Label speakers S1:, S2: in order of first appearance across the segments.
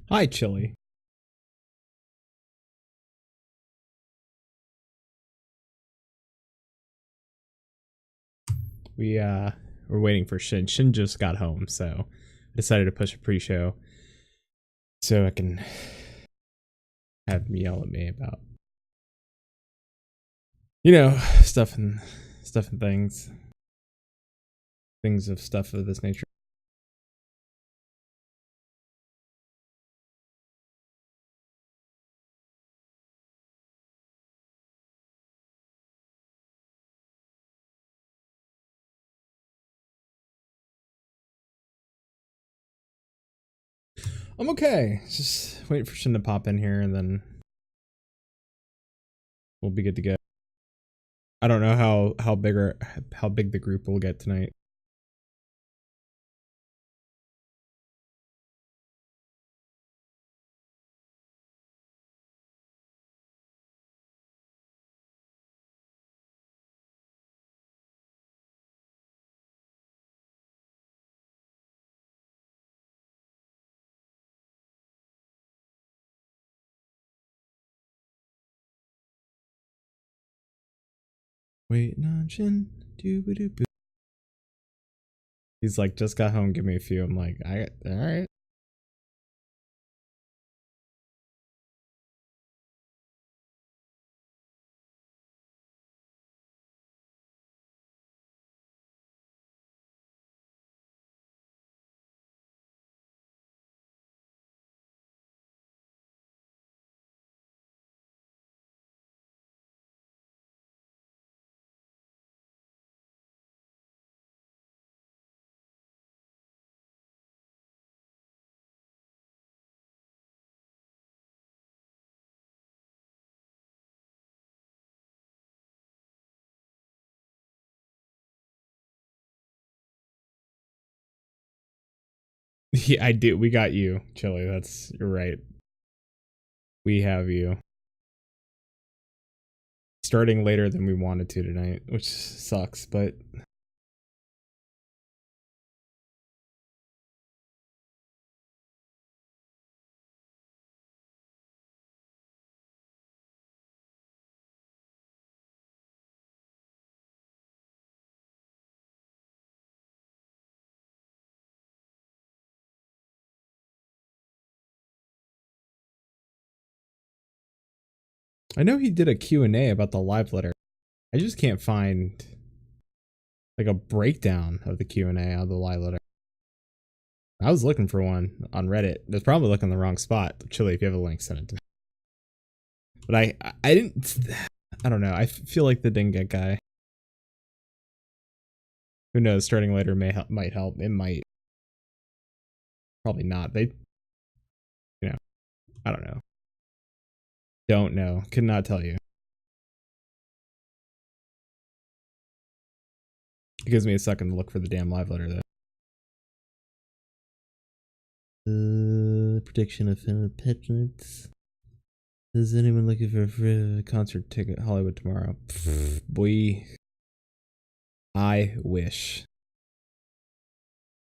S1: Hi, Chili. We're waiting for Shin. Shin just got home, so I decided to push a pre-show so I can have him yell at me about, you know, stuff and things of stuff of this nature. I'm okay. Just waiting for Shin to pop in here, and then we'll be good to go. I don't know how big the group will get tonight. Waiting on Shin. Doo-ba-doo-boo. He's like, just got home, give me a few. I'm like, alright. Yeah, I do. We got you, Chili. You're right. We have you. Starting later than we wanted to tonight, which sucks, but I know he did a Q&A about the live letter. I just can't find like a breakdown of the Q&A of the live letter. I was looking for one on Reddit. There's probably looking in the wrong spot. Chili, if you have a link, send it to me. But I didn't. I don't know. I feel like the Dinget guy. Who knows? Starting later might help. It might. Probably not. You know, I don't know. Don't know. Could not tell you. It gives me a second to look for the damn live letter though. Prediction of Peanuts. Is anyone looking for a free concert ticket Hollywood tomorrow? Boy, I wish.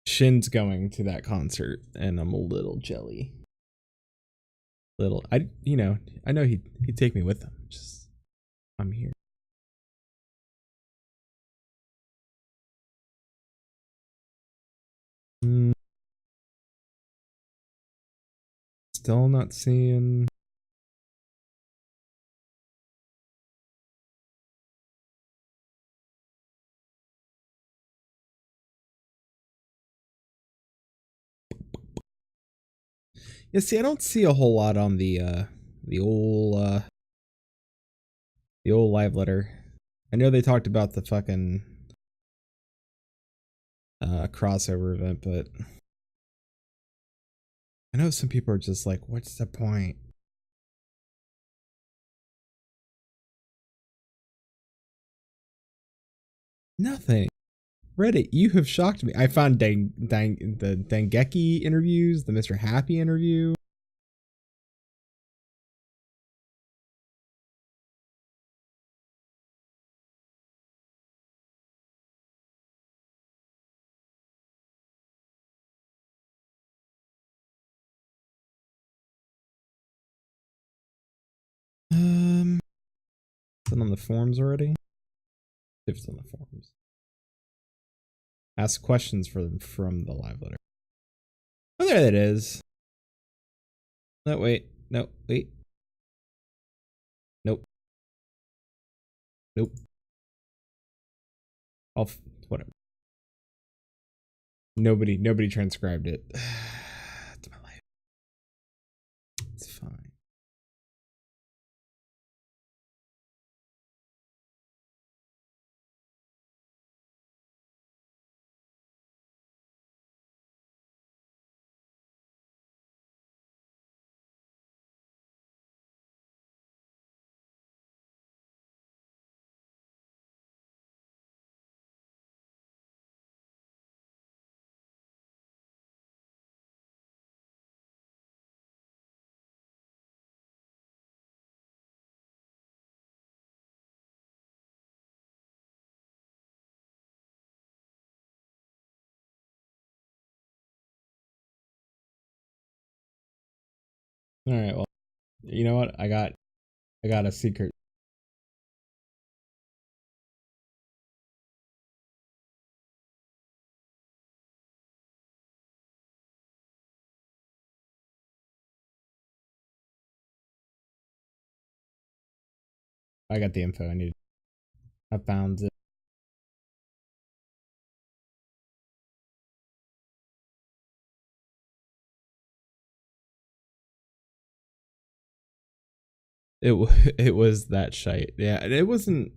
S1: Shin's going to that concert, and I'm a little jelly. I know he'd take me with him. Just I'm here. Still not seeing. Yeah, see, I don't see a whole lot on the old live letter. I know they talked about the fucking crossover event, but I know some people are just like, what's the point? Nothing. Reddit, you have shocked me. I found the Dengeki interviews, the Mr. Happy interview. Is it on the forums already? If it's on the forums. Ask questions from the live letter. Oh, there it is. No, wait. No, wait. Nope. Nope. Whatever. Nobody transcribed it. It's my life. It's fine. All right, well, you know what? I got a secret. I got the info I needed. I found it. It was that shite. Yeah, and it wasn't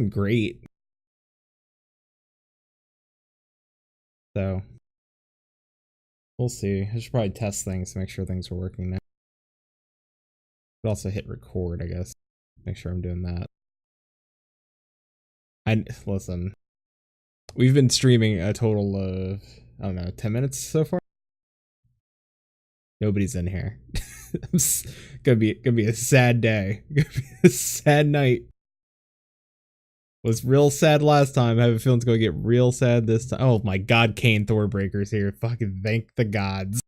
S1: great. So we'll see. I should probably test things to make sure things are working now. But also hit record, I guess. Make sure I'm doing that. Listen. We've been streaming a total of, I don't know, 10 minutes so far. Nobody's in here. It's gonna be a sad day. Gonna be a sad night. Was real sad last time. I have a feeling it's gonna get real sad this time. Oh my god, Kane Thorbreaker's here. Fucking thank the gods.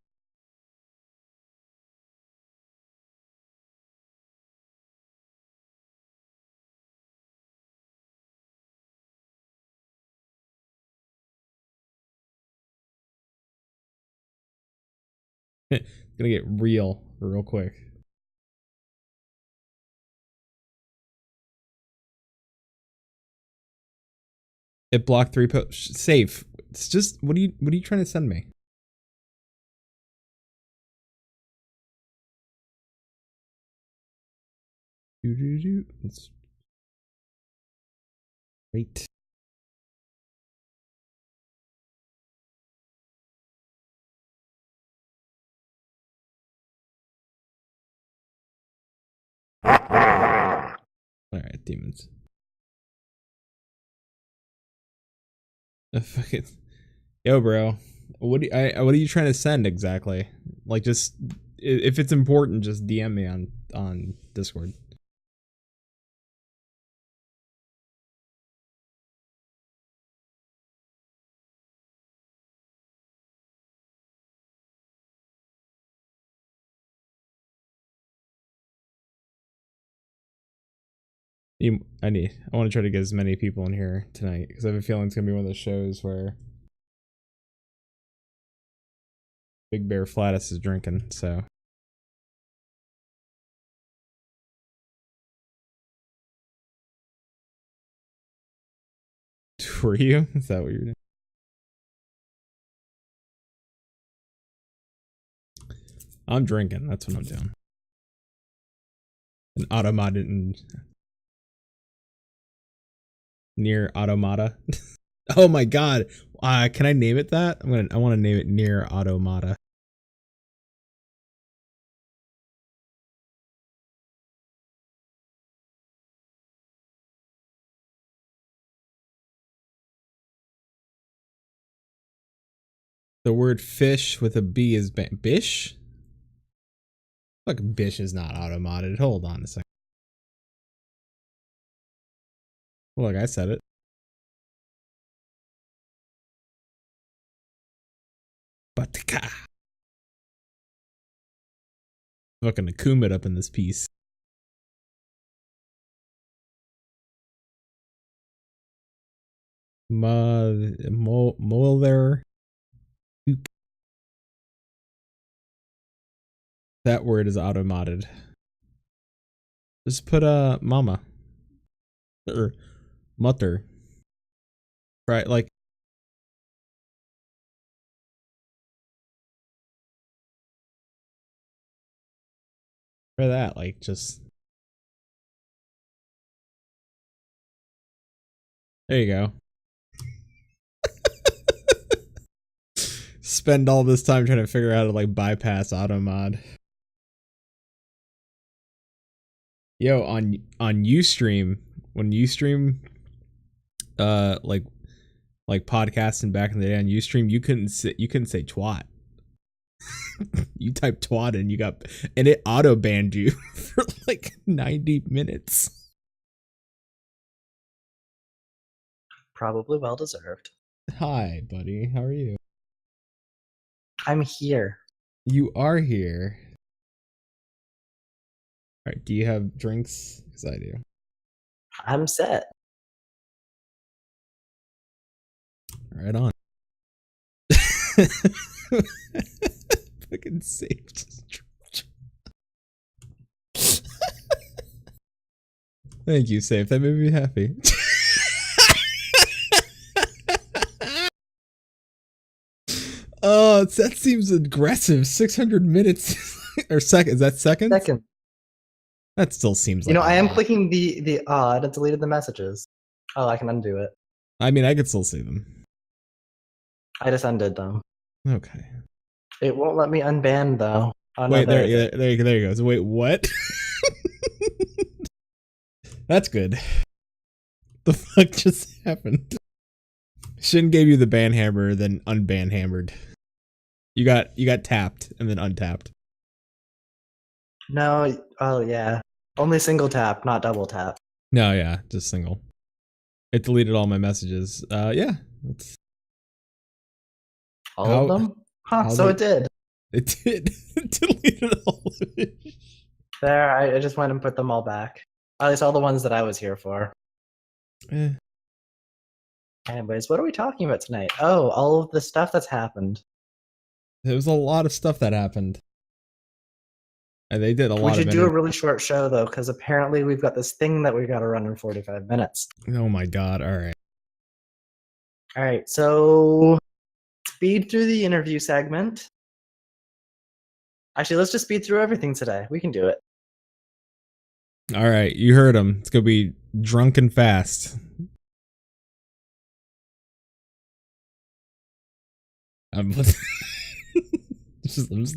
S1: It's gonna get real quick. It blocked 3 posts. Safe. It's just what are you trying to send me? It's great. Alright, demons. Fucking yo, bro. What are you trying to send exactly? Like, just if it's important, just DM me on Discord. I want to try to get as many people in here tonight because I have a feeling it's gonna be one of those shows where Big Bear Flatus is drinking. So were you? Is that what you're doing? I'm drinking. That's what I'm doing. An automata near automata. Oh my god. Can I name it that? I want to name it near automata. The word fish with a B is bish? Look, bish is not automated. Hold on a second. Well, look, I said it. Batka. Fucking Akuma it up in this piece. Molder. That word is auto-modded. Just put mama. Or mutter. Right, like. Try that, like, just. There you go. Spend all this time trying to figure out how to, like, bypass auto-mod. Yo, on Ustream, when Ustream, like podcasting back in the day on Ustream, you couldn't say twat. You typed twat and it auto banned you for like 90 minutes.
S2: Probably well deserved.
S1: Hi, buddy. How are you?
S2: I'm here.
S1: You are here. All right. Do you have drinks? Because I do.
S2: I'm set.
S1: Right on. Fucking saved. Thank you, Safe. That made me happy. Oh, that seems aggressive. 600 minutes or seconds. Is that seconds?
S2: Second.
S1: That still seems like.
S2: You know, I am clicking the odd. It deleted the messages. Oh, I can undo it.
S1: I mean, I could still see them.
S2: I just undid them.
S1: Okay.
S2: It won't let me unban though. Oh,
S1: wait,
S2: no,
S1: there you go. So wait, what? That's good. The fuck just happened? Shin gave you the ban hammer, then unban hammered. You got tapped and then untapped.
S2: No, oh yeah. Only single tap, not double tap.
S1: No, yeah, just single. It deleted all my messages. Yeah.
S2: All of them? Huh, so it did.
S1: It did. It deleted all of it.
S2: There, I just went and put them all back. At least all the ones that I was here for. Anyways, what are we talking about tonight? Oh, all of the stuff that's happened.
S1: There was a lot of stuff that happened. And they did a lot of.
S2: We should do a really short show though, because apparently we've got this thing that we got to run in 45 minutes.
S1: Oh my god! All right.
S2: All right. So speed through the interview segment. Actually, let's just speed through everything today. We can do it.
S1: All right, you heard him. It's gonna be drunk and fast. I'm just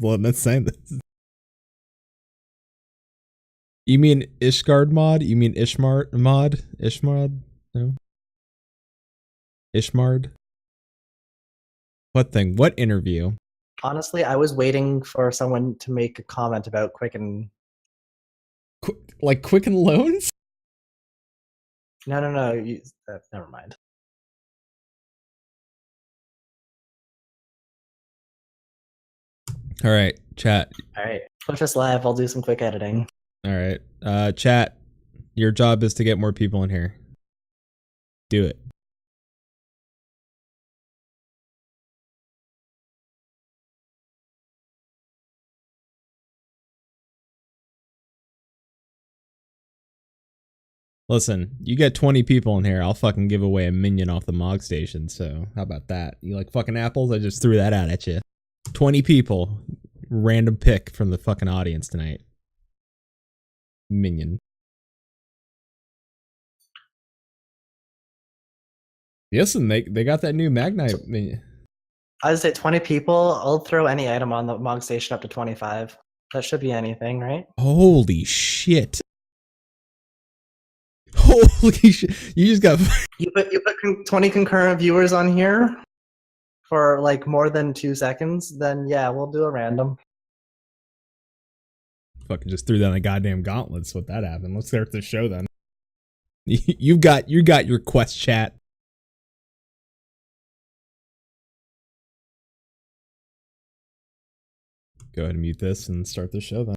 S1: letting it say this. You mean Ishgard mod? You mean Ishmard mod? Ishmard? No. Ishmard? What thing? What interview?
S2: Honestly, I was waiting for someone to make a comment about Quicken.
S1: Like Quicken Loans?
S2: No. Never mind.
S1: All right, chat.
S2: All right, push us live. I'll do some quick editing.
S1: All right, chat. Your job is to get more people in here. Do it. Listen, you get 20 people in here, I'll fucking give away a minion off the Mog Station, so how about that? You like fucking apples? I just threw that out at you. 20 people. Random pick from the fucking audience tonight. Minion. Yes, and they got that new Magnite minion.
S2: I would say 20 people. I'll throw any item on the Mog Station up to 25. That should be anything, right?
S1: Holy shit. Holy shit. You just got...
S2: You put 20 concurrent viewers on here for like more than 2 seconds, then yeah, we'll do a random.
S1: Fucking just threw down a goddamn gauntlet. That's what that happened. Let's start the show then. You got your quest, chat. Go ahead and mute this and start the show then.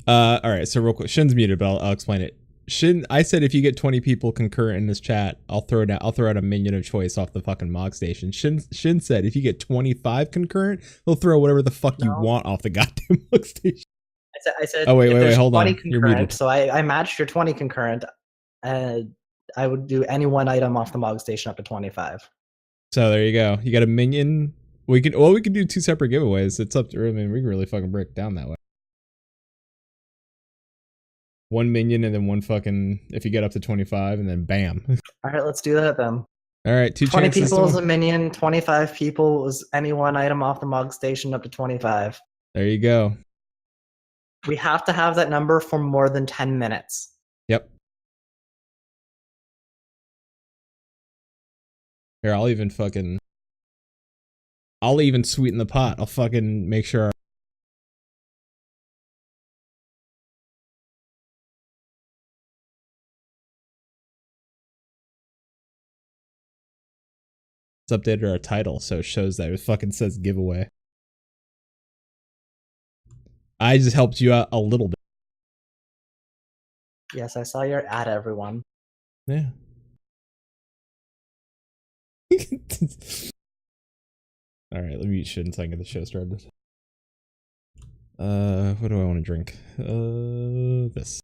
S1: All right, so real quick, Shin's muted, but I'll explain it. Shin, I said if you get 20 people concurrent in this chat, I'll throw out a minion of choice off the fucking Mog Station. Shin said if you get 25 concurrent, he'll throw whatever the fuck you want off the goddamn Mog Station.
S2: I said.
S1: Oh wait, hold
S2: 20
S1: on. You're muted.
S2: So I matched your 20 concurrent, and I would do any one item off the Mog Station up to 25.
S1: So there you go. You got a minion. We can do 2 separate giveaways. It's up to. I mean, we can really fucking break it down that way. 1 minion and then 1 fucking. If you get up to 25, and then bam.
S2: All right, let's do that then.
S1: All right,
S2: 20 people is a minion. 25 people is any one item off the Mog Station up to 25.
S1: There you go.
S2: We have to have that number for more than 10 minutes.
S1: Yep. Here, I'll even sweeten the pot. I'll fucking make sure. It's updated our title, so it shows that it fucking says giveaway. I just helped you out a little bit.
S2: Yes, I saw your ad, everyone.
S1: Yeah. All right, let me eat shit until I get the show started. What do I want to drink? This.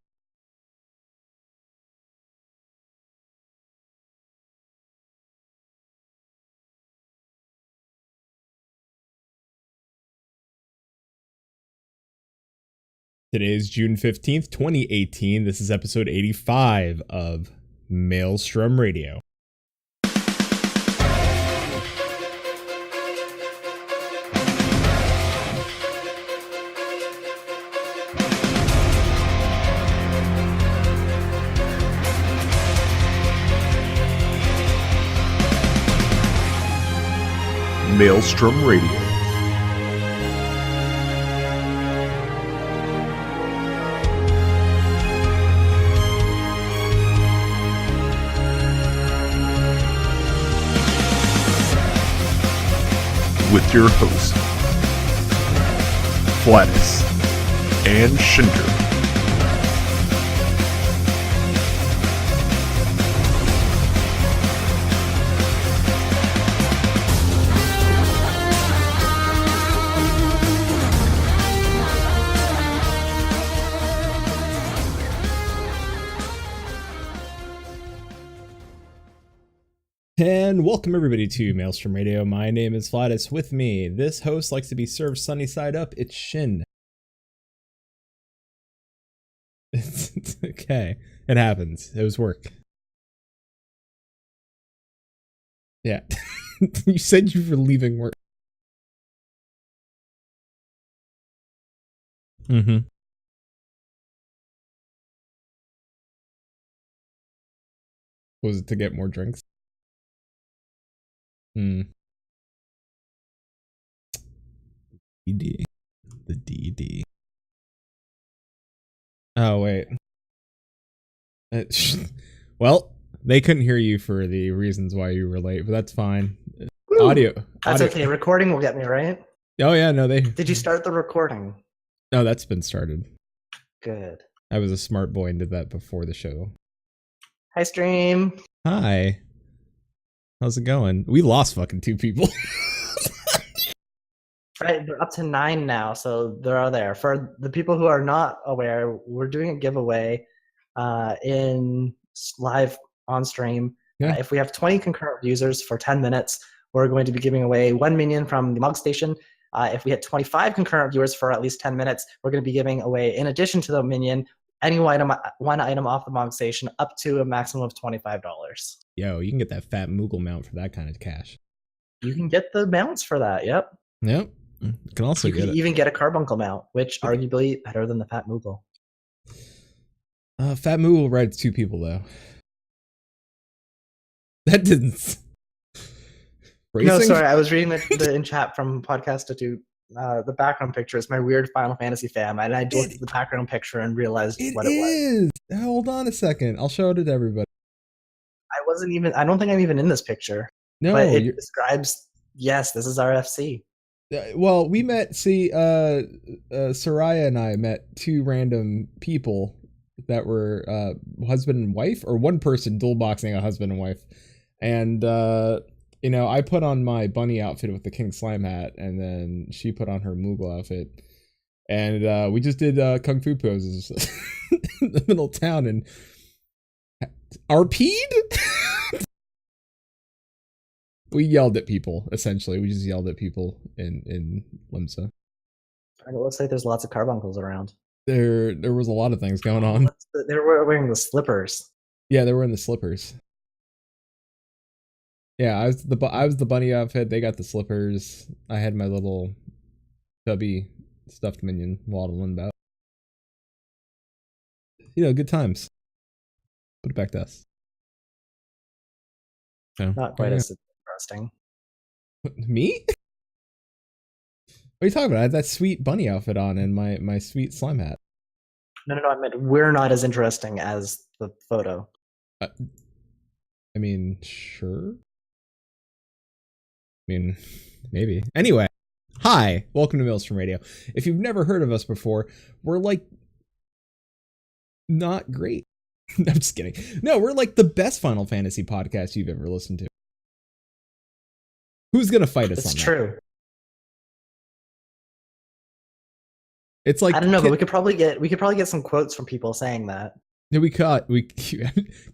S1: Today is June 15th, 2018. This is episode 85 of Maelstrom Radio.
S3: Maelstrom Radio. With your hosts, Flatus and Shinder.
S1: And welcome everybody to Maelstrom Radio. My name is Flatus. With me, this host likes to be served sunny side up. It's Shin. It's okay. It happens. It was work. Yeah. You said you were leaving work. Mm-hmm. Was it to get more drinks? DD. The DD. Oh, wait. Well, they couldn't hear you for the reasons why you were late, but that's fine.
S2: Woo!
S1: Audio.
S2: That's okay. Recording will get me, right?
S1: Oh, yeah, no, they...
S2: Did you start the recording?
S1: No, that's been started.
S2: Good.
S1: I was a smart boy and did that before the show.
S2: Hi, stream.
S1: Hi. How's it going? We lost fucking 2 people.
S2: Right, they're up to 9 now, so they're all there. For the people who are not aware, we're doing a giveaway in live on stream.
S1: Yeah.
S2: If we have 20 concurrent users for 10 minutes, we're going to be giving away 1 minion from the Mug Station. If we hit 25 concurrent viewers for at least 10 minutes, we're going to be giving away, in addition to the minion, any one item off the Mog Station up to a maximum of $25.
S1: Yo, you can get that fat Moogle mount for that kind of cash.
S2: You can get the mounts for that, yep.
S1: Yep. You can also
S2: get even get a Carbuncle mount, which arguably better than the Fat Moogle.
S1: Fat Moogle rides 2 people, though. That didn't...
S2: No, sorry, I was reading the in chat from Podcast Institute. The background picture is my weird Final Fantasy fan, and I looked at the background picture and realized what it was.
S1: Hold on a second. I'll show it to everybody.
S2: I don't think I'm even in this picture.
S1: No,
S2: but it describes, yes, this is RFC.
S1: Well, we met, Soraya and I met 2 random people that were husband and wife, or one person dual boxing a husband and wife. And you know, I put on my bunny outfit with the King Slime hat, and then she put on her Moogle outfit, and we just did kung fu poses in the middle of town and RP'd. We yelled at people, essentially. We just yelled at people in Limsa.
S2: And it looks like there's lots of carbuncles around.
S1: There was a lot of things going on.
S2: They were wearing the slippers.
S1: Yeah, they were in the slippers. Yeah, I was the bunny outfit. They got the slippers. I had my little chubby stuffed minion waddling about. You know, good times. Put it back to us. So,
S2: Not quite as interesting.
S1: Me? What are you talking about? I had that sweet bunny outfit on and my sweet slime hat.
S2: No, I meant we're not as interesting as the photo.
S1: I mean, sure. I mean, maybe. Anyway, hi, welcome to Maelstrom Radio. If you've never heard of us before, we're like not great. I'm just kidding. No, we're like the best Final Fantasy podcast you've ever listened to. Who's gonna fight us on that?
S2: It's true.
S1: It's like,
S2: I don't know, but we could probably get some quotes from people saying that.
S1: Yeah,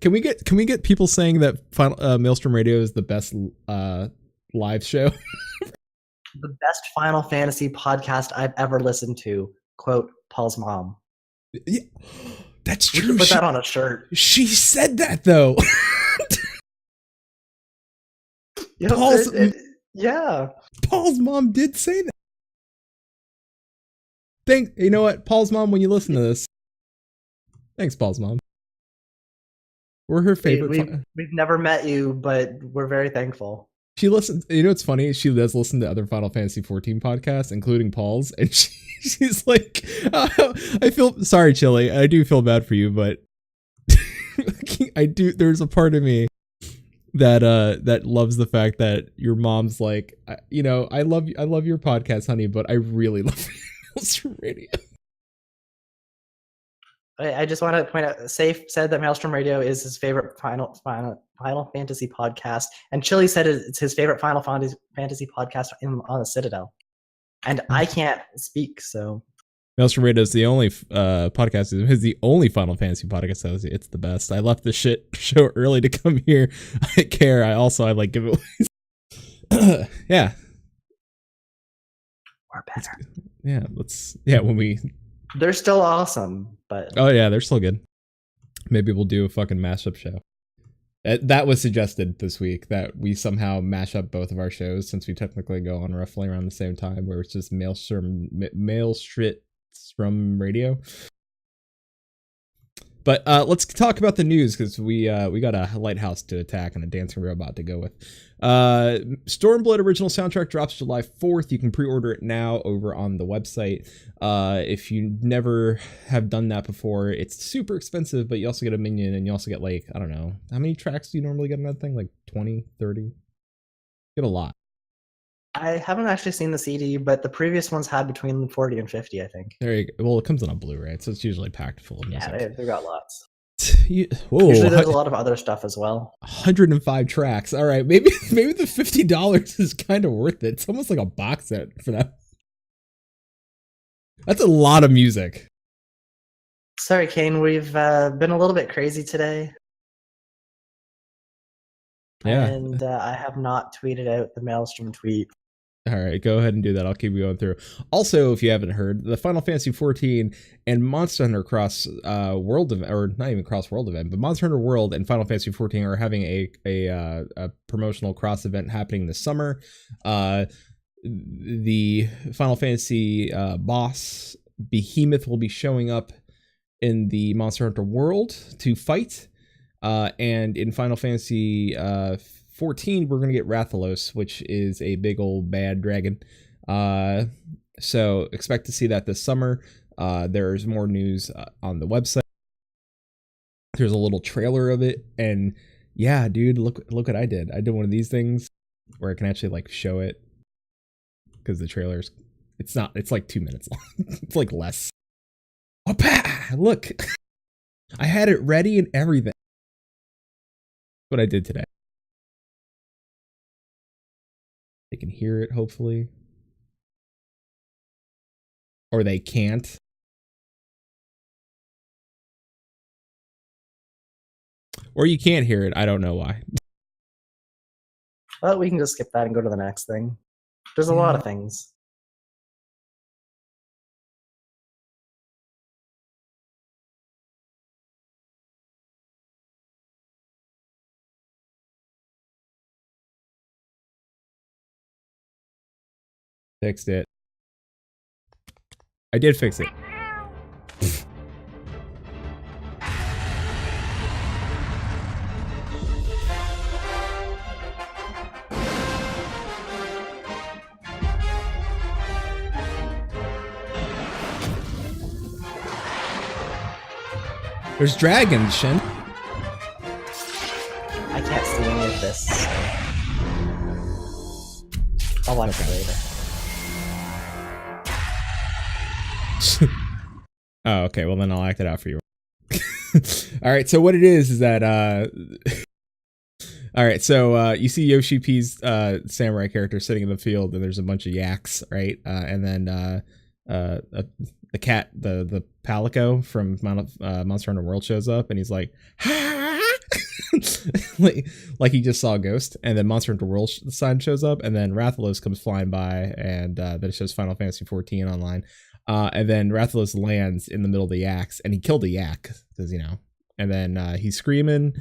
S1: can we get people saying that Maelstrom Radio is the best live show?
S2: The best Final Fantasy podcast I've ever listened to. Quote, Paul's mom.
S1: Yeah, that's true.
S2: We should put that on a shirt.
S1: She said that though.
S2: You know, yeah.
S1: Paul's mom did say that. You know what, Paul's mom, when you listen to this, thanks, Paul's mom. We're her favorite.
S2: We've never met you, but we're very thankful.
S1: She listens. You know what's funny? She does listen to other Final Fantasy 14 podcasts, including Paul's, and she's like, "I feel sorry, Chili. I do feel bad for you, but I do. There's a part of me that loves the fact that your mom's like, you know, I love your podcast, honey, but I really love Maelstrom Radio."
S2: I just want to point out, Safe said that Maelstrom Radio is his favorite Final Fantasy podcast, and Chili said it's his favorite Final Fantasy podcast on the Citadel. And I can't speak, so.
S1: Maelstrom Radio is the only podcast. It's the only Final Fantasy podcast. It's the best. I left the shit show early to come here. I care. I like giveaways. Yeah.
S2: Or better.
S1: When we.
S2: They're still awesome, but.
S1: Oh yeah, they're still good. Maybe we'll do a fucking mashup show. That was suggested this week, that we somehow mash up both of our shows, since we technically go on roughly around the same time, where it's just Maelstrom Radio. But let's talk about the news, because we got a lighthouse to attack and a dancing robot to go with. Stormblood original soundtrack drops July 4th. You can pre-order it now over on the website. If you never have done that before, it's super expensive, but you also get a minion, and you also get, like, I don't know, how many tracks do you normally get in that thing? Like 20, 30? Get a lot.
S2: I haven't actually seen the CD, but the previous ones had between 40 and 50, I think.
S1: There you go. Well, it comes on a Blu-ray, so it's usually packed full of music.
S2: Yeah, they've got lots.
S1: Whoa,
S2: usually there's a lot of other stuff as well.
S1: 105 tracks. All right, maybe the $50 is kind of worth it. It's almost like a box set for that. That's a lot of music.
S2: Sorry, Kane, we've been a little bit crazy today.
S1: Yeah.
S2: And I have not tweeted out the Maelstrom tweet.
S1: All right, go ahead and do that. I'll keep going through. Also, if you haven't heard, the Final Fantasy 14 and Monster Hunter Cross World event, or not even Cross World event, but Monster Hunter World and Final Fantasy 14 are having a promotional cross event happening this summer. The Final Fantasy boss Behemoth will be showing up in the Monster Hunter World to fight. And in Final Fantasy 14, we're going to get Rathalos, which is a big old bad dragon. So expect to see that this summer. There's more news on the website. There's a little trailer of it. And yeah, dude, look what I did. I did one of these things where I can actually like show it, because the trailer's, it's like 2 minutes long. It's like less. Look. I had it ready and everything. What I did today. They can hear it, hopefully. Or they can't. Or you can't hear it. I don't know why.
S2: Well, we can just skip that and go to the next thing. There's a lot of things.
S1: Fixed it. I did fix it. There's dragons, Shin.
S2: I can't see any of this. So I'll watch it later.
S1: Oh, okay. Well, then I'll act it out for you. All right. So what it is that all right. So you see Yoshi P's samurai character sitting in the field, and there's a bunch of yaks, right? And then the cat, the Palico from Monster Hunter World shows up, and he's like, like he just saw a ghost. And then Monster Hunter World sign shows up, and then Rathalos comes flying by, and then it shows Final Fantasy 14 online. And then Rathalos lands in the middle of the yaks, and he killed a yak, because, you know. And then he's screaming,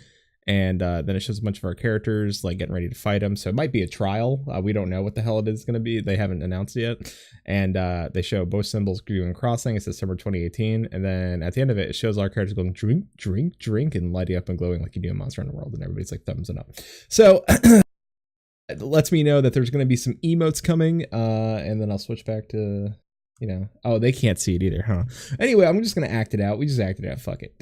S1: and then it shows a bunch of our characters like getting ready to fight him. So it might be a trial. We don't know what the hell it is going to be. They haven't announced it yet. And they show both symbols, Grew and Crossing. It's December 2018. And then at the end of it, it shows our characters going drink, drink, drink, and lighting up and glowing like you do in Monster Hunter World. And everybody's like thumbs it up. So it lets me know that there's going to be some emotes coming. And then I'll switch back to, you know, oh, they can't see it either, huh? Anyway, I'm just going to act it out. We just acted it out. Fuck it.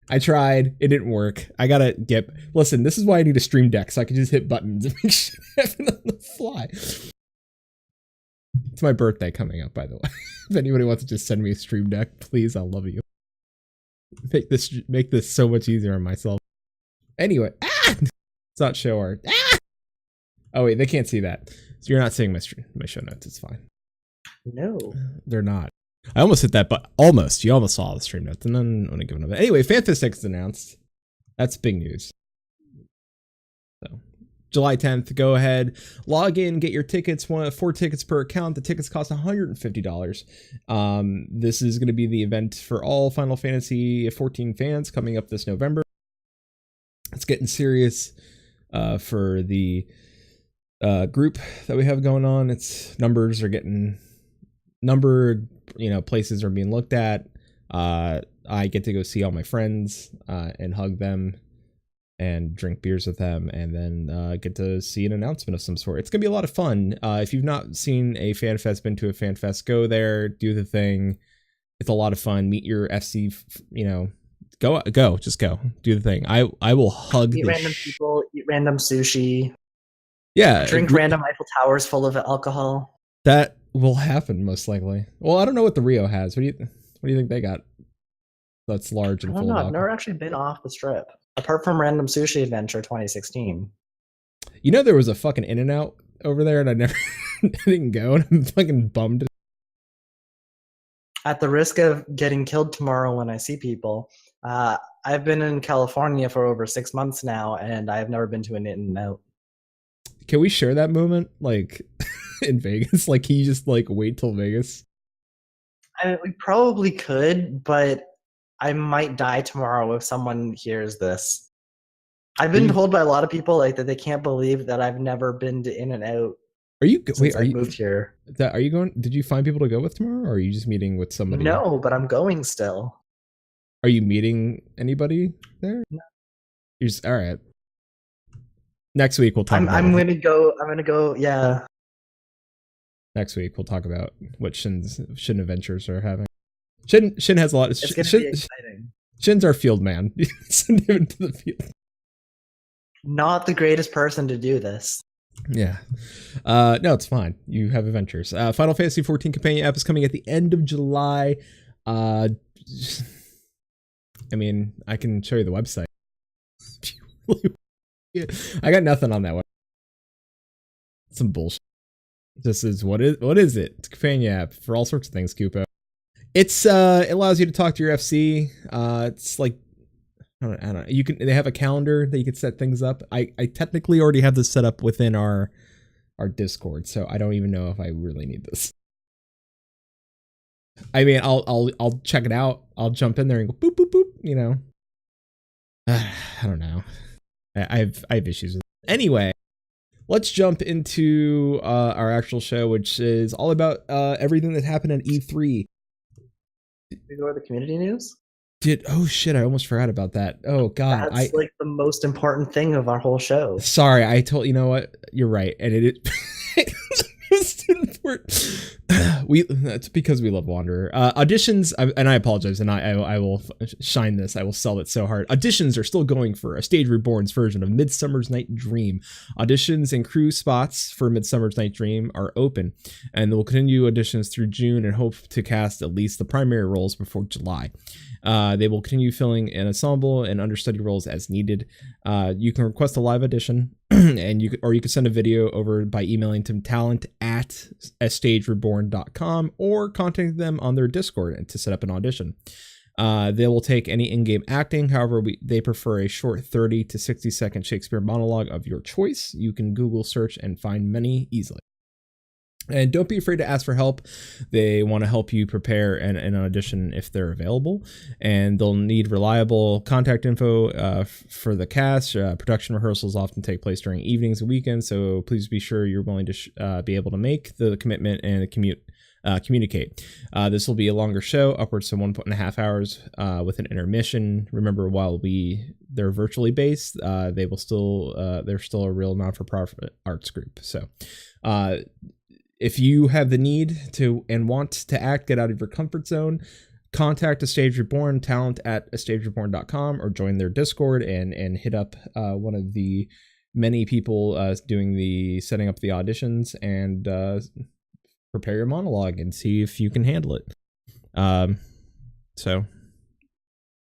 S1: I tried. It didn't work. I gotta get... Listen, this is why I need a stream deck, so I can just hit buttons and make shit happen on the fly. It's my birthday coming up, by the way. If anybody wants to just send me a stream deck, please, I'll love you. Make this so much easier on myself. Anyway. It's not show art. Oh, wait, they can't see that. So you're not seeing my show notes. It's fine.
S2: No.
S1: They're not. I almost hit that, but almost. You almost saw the stream notes, and then I'm gonna give another. Anyway, FanFest X is announced. That's big news. So, July 10th, go ahead, log in, get your tickets. 4 tickets per account. The tickets cost $150. This is going to be the event for all Final Fantasy 14 fans coming up this November. It's getting serious for the group that we have going on. Its numbers are getting numbered. You know, places are being looked at. I get to go see all my friends and hug them and drink beers with them, and then get to see an announcement of some sort. It's gonna be a lot of fun. If you've not seen a fan fest, been to a fan fest, go there, do the thing. It's a lot of fun. Meet your FC, you know, just go, do the thing. I will hug.
S2: Eat random people. Eat random sushi.
S1: Yeah.
S2: Drink random Eiffel Towers full of alcohol.
S1: That will happen most likely. Well, I don't know what the Rio has. What do you think they got? That's large and full of alcohol.
S2: I've never actually been off the strip apart from Random Sushi Adventure 2016.
S1: You know, there was a fucking In-N-Out over there, and I didn't go, and I'm fucking bummed.
S2: At the risk of getting killed tomorrow when I see people, I've been in California for over 6 months now, and I've never been to an In-N-Out.
S1: Can we share that moment, like, in Vegas? Like, can you just, like, wait till Vegas?
S2: I mean, we probably could, but I might die tomorrow if someone hears this. I've been told by a lot of people like that they can't believe that I've never been to In-N-Out.
S1: Are you
S2: moved here?
S1: Are you going? Did you find people to go with tomorrow, or are you just meeting with somebody?
S2: No, but I'm going still.
S1: Are you meeting anybody there?
S2: No.
S1: You're just, all right. Next week we'll talk.
S2: I'm gonna go. Yeah.
S1: Next week we'll talk about what Shin adventures are having. Shin has a lot of.
S2: It's gonna be exciting.
S1: Shin's our field man. Send him into the field.
S2: Not the greatest person to do this.
S1: Yeah. No, it's fine. You have adventures. Final Fantasy 14 companion app is coming at the end of July. I mean, I can show you the website. I got nothing on that one. Some bullshit. This is what is it? It's a companion app for all sorts of things, Kupo. It's it allows you to talk to your FC. It's like I don't know. They have a calendar that you can set things up. I technically already have this set up within our Discord, so I don't even know if I really need this. I mean, I'll check it out. I'll jump in there and go boop boop boop. You know, I don't know. I have issues with it. Anyway, let's jump into our actual show, which is all about everything that happened at E3.
S2: Did you go to the community news?
S1: Oh shit, I almost forgot about that. Oh god.
S2: That's like the most important thing of our whole show.
S1: Sorry, you know what? You're right. And it's most important. It's because we love Wanderer. Auditions, and I apologize, and I will shine this. I will sell it so hard. Auditions are still going for a Stage Reborn's version of Midsummer's Night Dream. Auditions and crew spots for Midsummer's Night Dream are open, and they will continue auditions through June and hope to cast at least the primary roles before July. They will continue filling an ensemble and understudy roles as needed. You can request a live audition, and you can send a video over by emailing to talent@stagereborn.com or contact them on their Discord to set up an audition. They will take any in-game acting. However, they prefer a short 30 to 60 second Shakespeare monologue of your choice. You can Google search and find many easily. And don't be afraid to ask for help. They want to help you prepare an audition if they're available. And they'll need reliable contact info for the cast. Production rehearsals often take place during evenings and weekends, so please be sure you're willing to be able to make the commitment and communicate. This will be a longer show, upwards to 1.5 hours with an intermission. Remember, while they're virtually based, they're still a real not-for-profit arts group. So if you have the need to and want to act, get out of your comfort zone, contact A Stage Reborn, talent@astagereborn.com, or join their Discord and hit up one of the many people setting up the auditions and prepare your monologue and see if you can handle it. So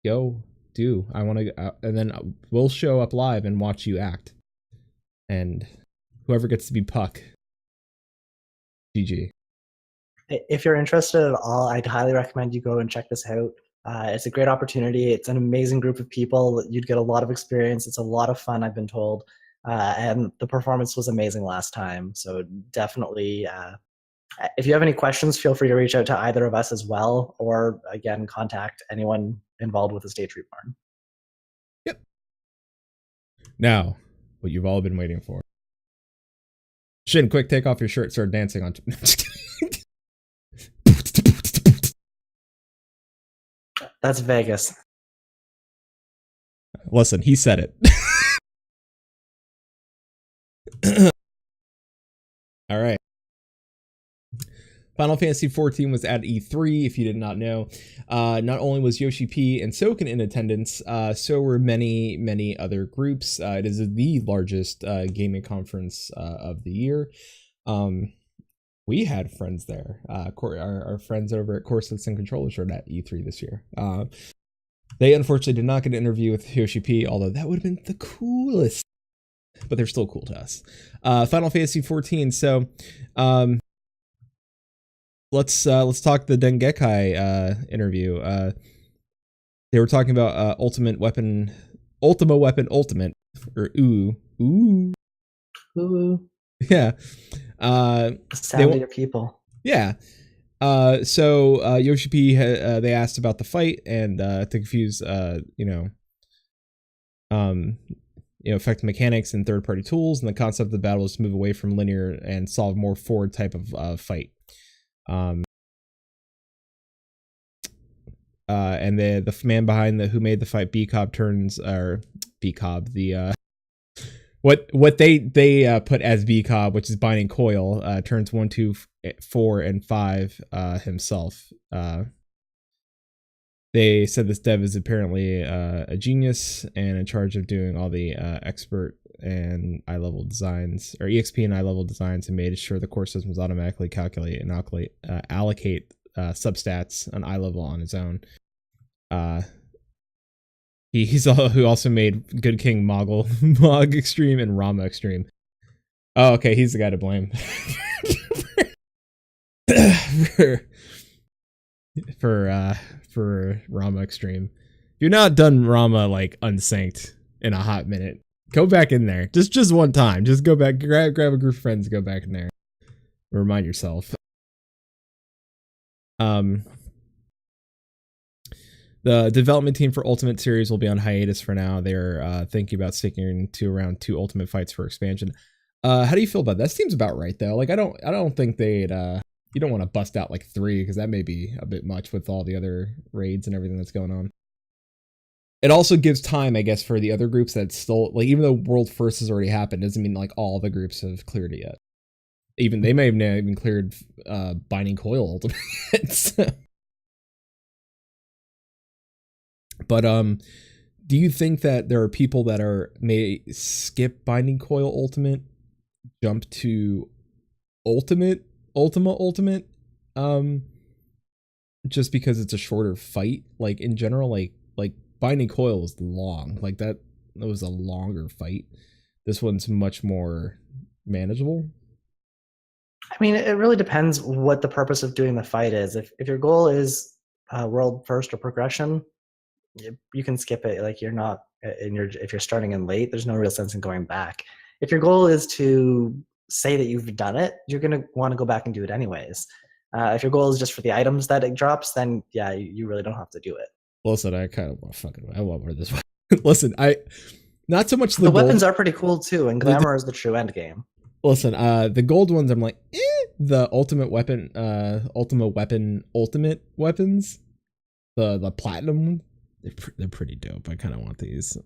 S1: go do. I want to, and then we'll show up live and watch you act. And whoever gets to be Puck, GG.
S2: If you're interested at all, I'd highly recommend you go and check this out. It's a great opportunity. It's an amazing group of people. You'd get a lot of experience. It's a lot of fun, I've been told. And the performance was amazing last time. So definitely, if you have any questions, feel free to reach out to either of us as well, or again, contact anyone involved with the Stage Reborn.
S1: Yep. Now, what you've all been waiting for. Shin, quick, take off your shirt, start dancing on.
S2: That's Vegas.
S1: Listen, he said it. All right. Final Fantasy XIV was at E3, if you did not know. Not only was Yoshi P and Soken in attendance, so were many, many other groups. It is the largest gaming conference of the year. We had friends there. Our friends over at Corsets and Controllers were at E3 this year. They unfortunately did not get an interview with Yoshi P, although that would have been the coolest. But they're still cool to us. Final Fantasy XIV. So, let's talk the Dengekai interview. They were talking about Ultima Weapon Ultimate, or ooh. Yeah.
S2: Sound of your people.
S1: Yeah. So Yoshi P, they asked about the fight and to confuse affect mechanics and third-party tools, and the concept of the battle is to move away from linear and solve more forward type of fight. And the man behind who made the fight, B-Cob, what they put as B-Cob, which is Binding Coil, turns 1, 2, 4, and 5 himself. They said this dev is apparently a genius and in charge of doing all the expert and eye-level designs, or EXP and eye-level designs, and made sure the core systems automatically calculate and allocate substats on eye level on its own. who also made Good King Moggle Mog Extreme and Rama Extreme. Oh, okay, he's the guy to blame. for Rama Extreme. If you're not done Rama like unsynced in a hot minute, go back in there. Just one time. Just go back, grab a group of friends, and go back in there. Remind yourself. The development team for Ultimate Series will be on hiatus for now. They're thinking about sticking to around 2 Ultimate fights for expansion. How do you feel about that? Seems about right though. Like I don't think they'd you don't want to bust out like 3 because that may be a bit much with all the other raids and everything that's going on. It also gives time, I guess, for the other groups that still, like, even though World First has already happened, doesn't mean like all the groups have cleared it yet. Even they may have not even cleared Binding Coil Ultimate. But do you think that there are people that may skip Binding Coil Ultimate, jump to Ultima Ultimate, just because it's a shorter fight? Like in general, like Binding Coil is long, like that was a longer fight. This one's much more manageable.
S2: I mean, it really depends what the purpose of doing the fight is. If your goal is world first or progression, you can skip it. Like you're not if you're starting in late, there's no real sense in going back. If your goal is to say that you've done it, you're going to want to go back and do it anyways. If your goal is just for the items that it drops, then yeah, you really don't have to do it.
S1: Listen, I kind of want fucking. I want more of this. Listen, not so much
S2: the weapons are pretty cool too, and glamour is the true end game.
S1: Listen, the gold ones, I'm like, the ultimate weapons, the platinum one, they're pretty dope. I kind of want these.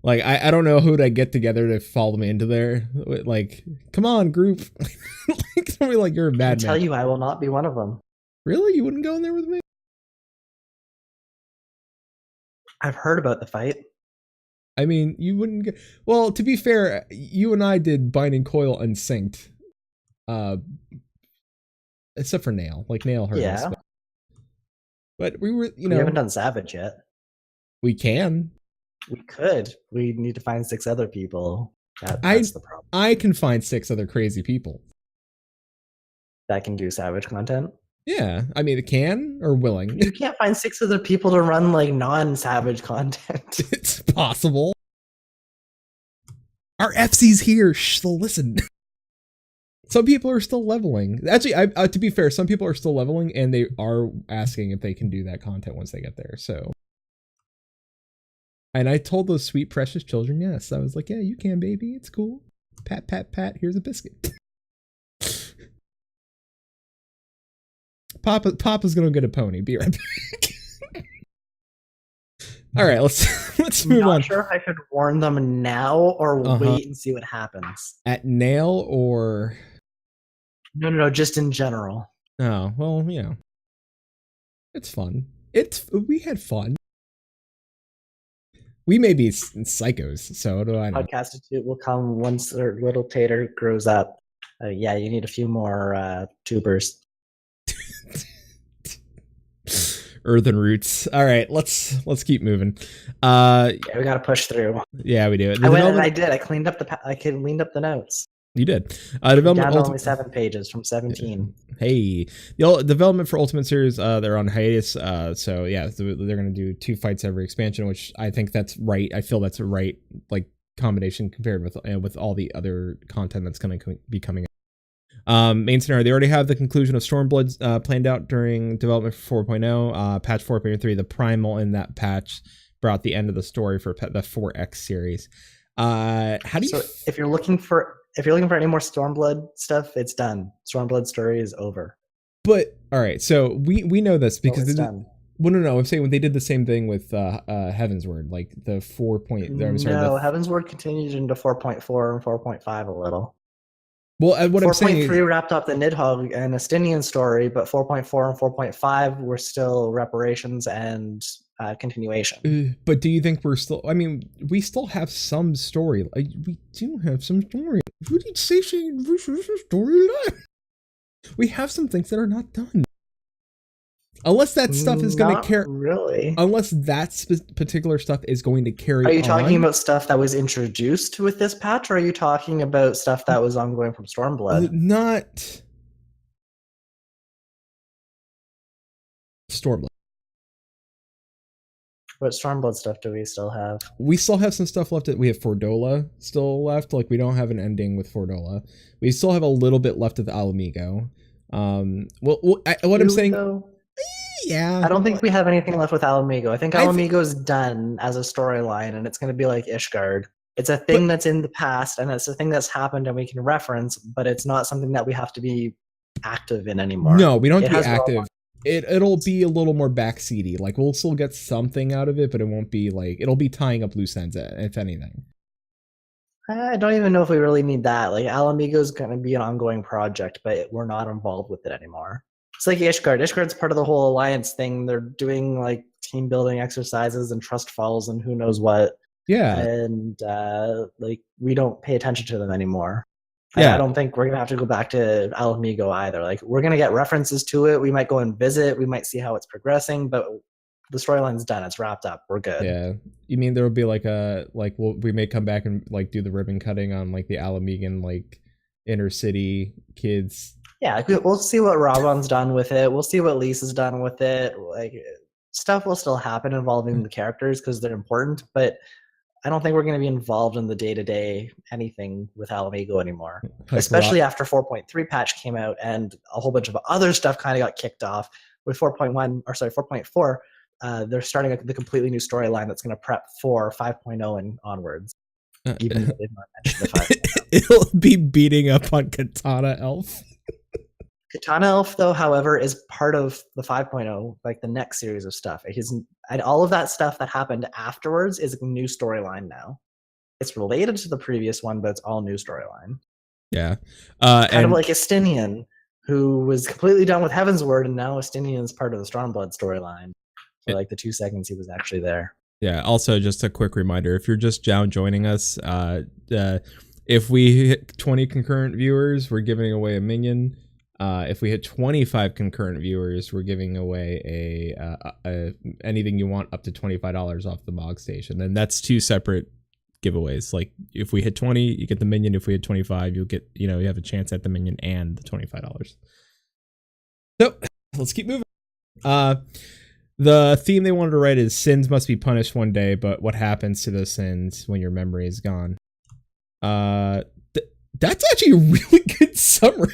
S1: Like, I don't know who to get together to follow me into there. Like, come on, group. Like, somebody like you're a madman.
S2: I tell you, I will not be one of them.
S1: Really? You wouldn't go in there with me?
S2: I've heard about the fight.
S1: I mean, you wouldn't get... Well, to be fair, you and I did Binding Coil unsynced. Except for Nail. Like, Nail heard us. But we were,
S2: We haven't done Savage yet.
S1: We can.
S2: We could. We need to find 6 other people. That's the problem.
S1: I can find 6 other crazy people
S2: that can do Savage content.
S1: Yeah, I mean, it can or willing.
S2: You can't find 6 other people to run like non-Savage content.
S1: It's possible. Our FC's here. Shh, so listen. Some people are still leveling. Actually, to be fair, some people are still leveling, and they are asking if they can do that content once they get there. So, and I told those sweet, precious children, yes. I was like, yeah, you can, baby. It's cool. Pat, pat, pat. Here's a biscuit. Papa's gonna get a pony. Be right back. All right, let's move on.
S2: I'm not sure if I should warn them now or wait and see what happens.
S1: At Nail or
S2: no, just in general.
S1: Oh well, yeah. It's fun. We had fun. We may be psychos, so what do I know?
S2: Podcast will come once their little tater grows up. Yeah, you need a few more tubers.
S1: Earthen roots. All right, let's keep moving.
S2: Yeah, we gotta push through.
S1: Yeah, we do.
S2: I went and I did. I cleaned up the notes.
S1: You did. Development
S2: down to only 7 pages from 17.
S1: Hey, the development for Ultimate Series, they're on hiatus. So yeah, they're gonna do 2 fights every expansion, which I think that's right. I feel that's a right like combination compared with all the other content that's gonna be coming. Main scenario, they already have the conclusion of Stormblood planned out during development for 4.0. Patch 4.3, the primal in that patch brought the end of the story for the 4X series. How do you?
S2: So if you're looking for any more Stormblood stuff, it's done. Stormblood story is over.
S1: But all right, so we know this because
S2: it's done.
S1: Well, no. I'm saying when they did the same thing with Heavensward, like the 4.
S2: Heavensward continued into 4.4 and 4.5 a little.
S1: Well, what I'm saying is
S2: 4.3 wrapped up the Nidhogg and Estinian story, but 4.4 and 4.5 were still reparations and continuation.
S1: But do you think we're still? I mean, we still have some story. We do have some story. Who did say storyline? We have some things that are not done. Unless that stuff is going to
S2: Not
S1: carry.
S2: really.
S1: Unless that particular stuff is going to carry on.
S2: Are you talking about stuff that was introduced with this patch, or are you talking about stuff that was ongoing from Stormblood?
S1: Not Stormblood.
S2: What Stormblood stuff do we still have?
S1: We still have some stuff left. We have Fordola still left. Like, we don't have an ending with Fordola. We still have a little bit left of Alamigo. What I'm saying...
S2: Though?
S1: Yeah.
S2: I don't think we have anything left with Alamigo. I think Alamigo's done as a storyline, and it's going to be like Ishgard. It's a thing that's in the past, and it's a thing that's happened and we can reference, but it's not something that we have to be active in anymore.
S1: No, we don't have to be active. It'll be a little more backseaty. Like, we'll still get something out of it, but it won't be like... It'll be tying up loose ends, if anything.
S2: I don't even know if we really need that. Like, Alamigo's going to be an ongoing project, but we're not involved with it anymore. It's like Ishgard. Ishgard's part of the whole alliance thing. They're doing like team building exercises and trust falls and who knows what.
S1: Yeah.
S2: And like, we don't pay attention to them anymore.
S1: Yeah.
S2: I don't think we're gonna have to go back to Alamigo either. Like, we're gonna get references to it. We might go and visit. We might see how it's progressing, but the storyline's done. It's wrapped up. We're good.
S1: Yeah. You mean there will be like we may come back and like do the ribbon cutting on like the Alamigan like inner city kids.
S2: Yeah, we'll see what Robon's done with it. We'll see what Lisa's done with it. Like, stuff will still happen involving the characters because they're important, but I don't think we're going to be involved in the day-to-day anything with Alamigo anymore. Like, especially after 4.3 patch came out and a whole bunch of other stuff kind of got kicked off. With 4.4, they're starting the completely new storyline that's going to prep for 5.0 and onwards. Even though they've not mentioned the 5.0.
S1: It'll be beating up on Katana Elf.
S2: Katana Elf, though, however, is part of the 5.0, like the next series of stuff. And all of that stuff that happened afterwards is a new storyline now. It's related to the previous one, but it's all new storyline.
S1: Yeah.
S2: Kind of like Estinian, who was completely done with Heaven's Word, and now Estinian's part of the Stormblood storyline. For like the 2 seconds he was actually there.
S1: Yeah, also just a quick reminder, if you're just now joining us, if we hit 20 concurrent viewers, we're giving away a minion. If we hit 25 concurrent viewers, we're giving away a anything you want up to $25 off the Mog Station. And that's 2 separate giveaways. Like, if we hit 20, you get the minion. If we hit 25, you'll get, you have a chance at the minion and the $25. So let's keep moving. The theme they wanted to write is sins must be punished one day, but what happens to those sins when your memory is gone? That's actually a really good summary.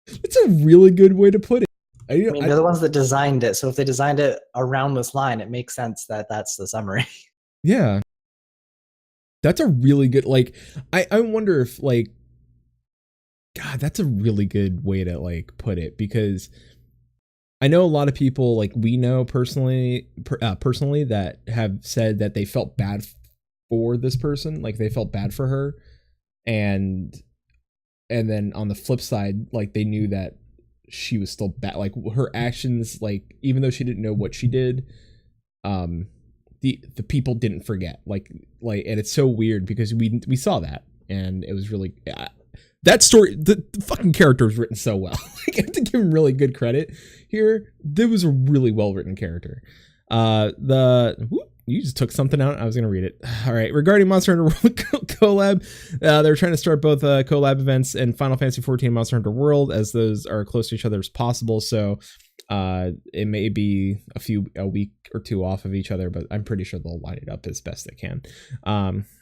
S1: It's a really good way to put it.
S2: I mean, they're the ones that designed it, so if they designed it around this line, it makes sense that that's the summary.
S1: Yeah. That's a really good, like, I wonder if, like, God, that's a really good way to, like, put it, because I know a lot of people, like, we know personally that have said that they felt bad for this person, like, they felt bad for her, and then on the flip side, like, they knew that she was still bad, like, her actions, like, even though she didn't know what she did, the people didn't forget, like, and it's so weird because we saw that, and it was really that story. The fucking character was written so well. Like, I have to give him really good credit here. There was a really well written character. You just took something out. I was going to read it. All right. Regarding Monster Hunter World collab, they're trying to start both collab events and Final Fantasy 14 Monster Hunter World, as those are close to each other as possible. So it may be a week or 2 off of each other, but I'm pretty sure they'll line it up as best they can.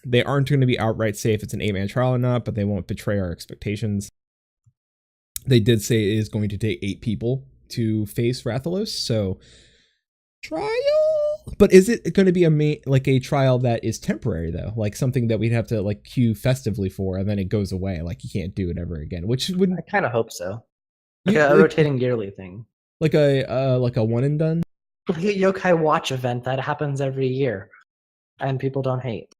S1: They aren't going to be outright say if it's an 8-man trial or not, but they won't betray our expectations. They did say it is going to take 8 people to face Rathalos, so trial. But is it going to be a trial that is temporary, though, like something that we'd have to like queue festively for, and then it goes away, like you can't do it ever again? Which would, I
S2: kind of hope so, like a rotating yearly thing,
S1: like a one and done,
S2: like a Yokai Watch event that happens every year, and people don't hate.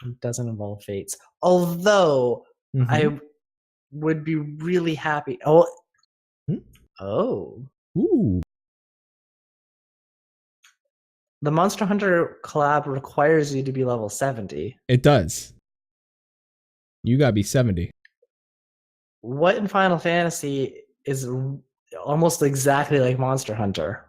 S2: It doesn't involve fates, although I would be really happy. Ooh. The Monster Hunter collab requires you to be level 70.
S1: It does. You gotta be 70.
S2: What in Final Fantasy is almost exactly like Monster Hunter.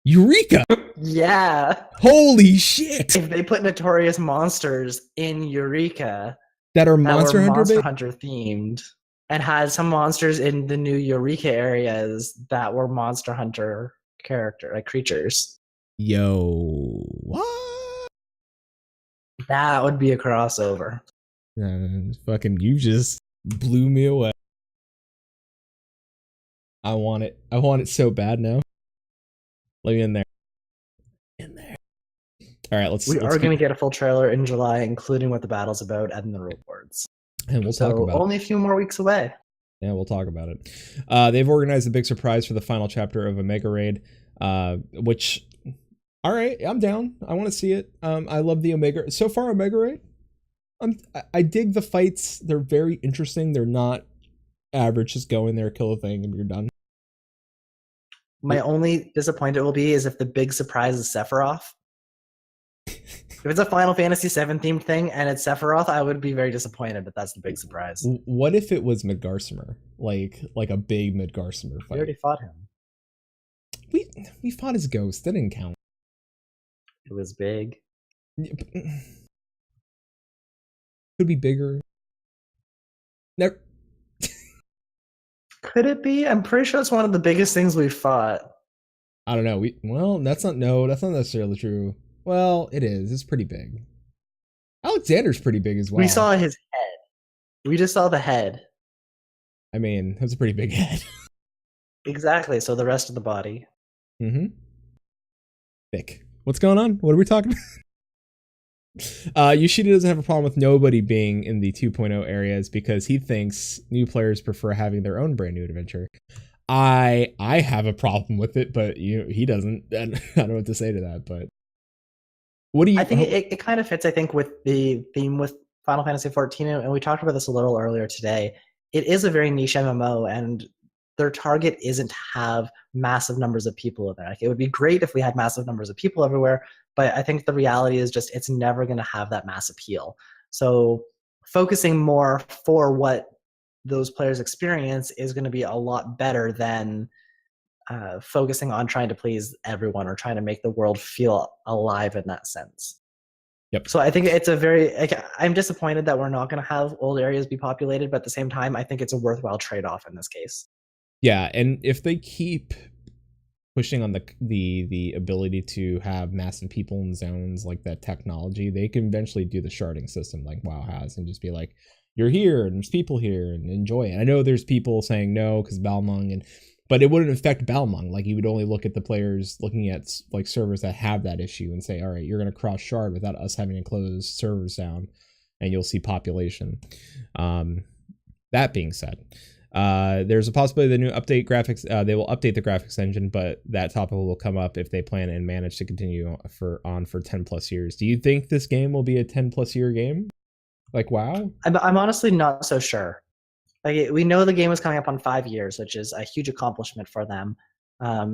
S1: Eureka!
S2: Yeah.
S1: Holy shit!
S2: If they put notorious monsters in Eureka
S1: That are
S2: that were
S1: Monster Hunter
S2: Monster
S1: based?
S2: Hunter themed and had some monsters in the new Eureka areas that were Monster Hunter creatures.
S1: Yo, what?
S2: That would be a crossover.
S1: Fucking, you just blew me away. I want it. I want it so bad now. Let me in there. In there. All right, let's.
S2: We
S1: let's
S2: are going to get a full trailer in July, including what the battle's about and the rewards.
S1: and we'll talk about
S2: only a few more weeks away.
S1: Yeah, we'll talk about it. They've organized a big surprise for the final chapter of a mega raid, which, all right, I'm down. I want to see it. I love the Omega. So far, Omega raid, I dig the fights. They're very interesting. They're not average. Just go in there, kill a thing, and you're done.
S2: My only disappointment will be is if the big surprise is Sephiroth. If it's a Final Fantasy VII themed thing and it's Sephiroth, I would be very disappointed, but that's the big surprise.
S1: What if it was Midgarsimer? Like a big Midgarsimer fight?
S2: We already fought him.
S1: We fought his ghost. That didn't count.
S2: It was big.
S1: Could be bigger. Never.
S2: Could it be? I'm pretty sure it's one of the biggest things we've fought.
S1: I don't know. That's not necessarily true. Well, it is. It's pretty big. Alexander's pretty big as well.
S2: We saw his head. We just saw the head.
S1: I mean, that's a pretty big head.
S2: Exactly. So the rest of the body.
S1: Mm-hmm. Thick. What's going on? What are we talking about? Yoshida doesn't have a problem with nobody being in the 2.0 areas because he thinks new players prefer having their own brand new adventure. I have a problem with it, but he doesn't. And I don't know what to say to that, but what do you
S2: I think it kind of fits, I think, with the theme with Final Fantasy XIV, and we talked about this a little earlier today. It is a very niche MMO, and their target isn't to have massive numbers of people in there. Like, it would be great if we had massive numbers of people everywhere, but I think the reality is just it's never going to have that mass appeal. So focusing more for what those players experience is going to be a lot better than focusing on trying to please everyone or trying to make the world feel alive in that sense.
S1: Yep.
S2: So I think it's a very, I'm disappointed that we're not going to have old areas be populated, but at the same time, I think it's a worthwhile trade-off in this case.
S1: Yeah, and if they keep pushing on the ability to have massive people in zones like that technology, they can eventually do the sharding system like WoW has and just be like, you're here and there's people here and enjoy it. I know there's people saying no because Balmung but it wouldn't affect Balmung. Like, you would only look at the players looking at like servers that have that issue and say, all right, you're going to cross shard without us having to close servers down, and you'll see population. That being said, there's a possibility the new update graphics, they will update the graphics engine, but that topic will come up if they plan and manage to continue for 10 plus years. Do you think this game will be a 10 plus year game? Like, WoW?
S2: I'm honestly not so sure. Like, we know the game is coming up on 5 years, which is a huge accomplishment for them.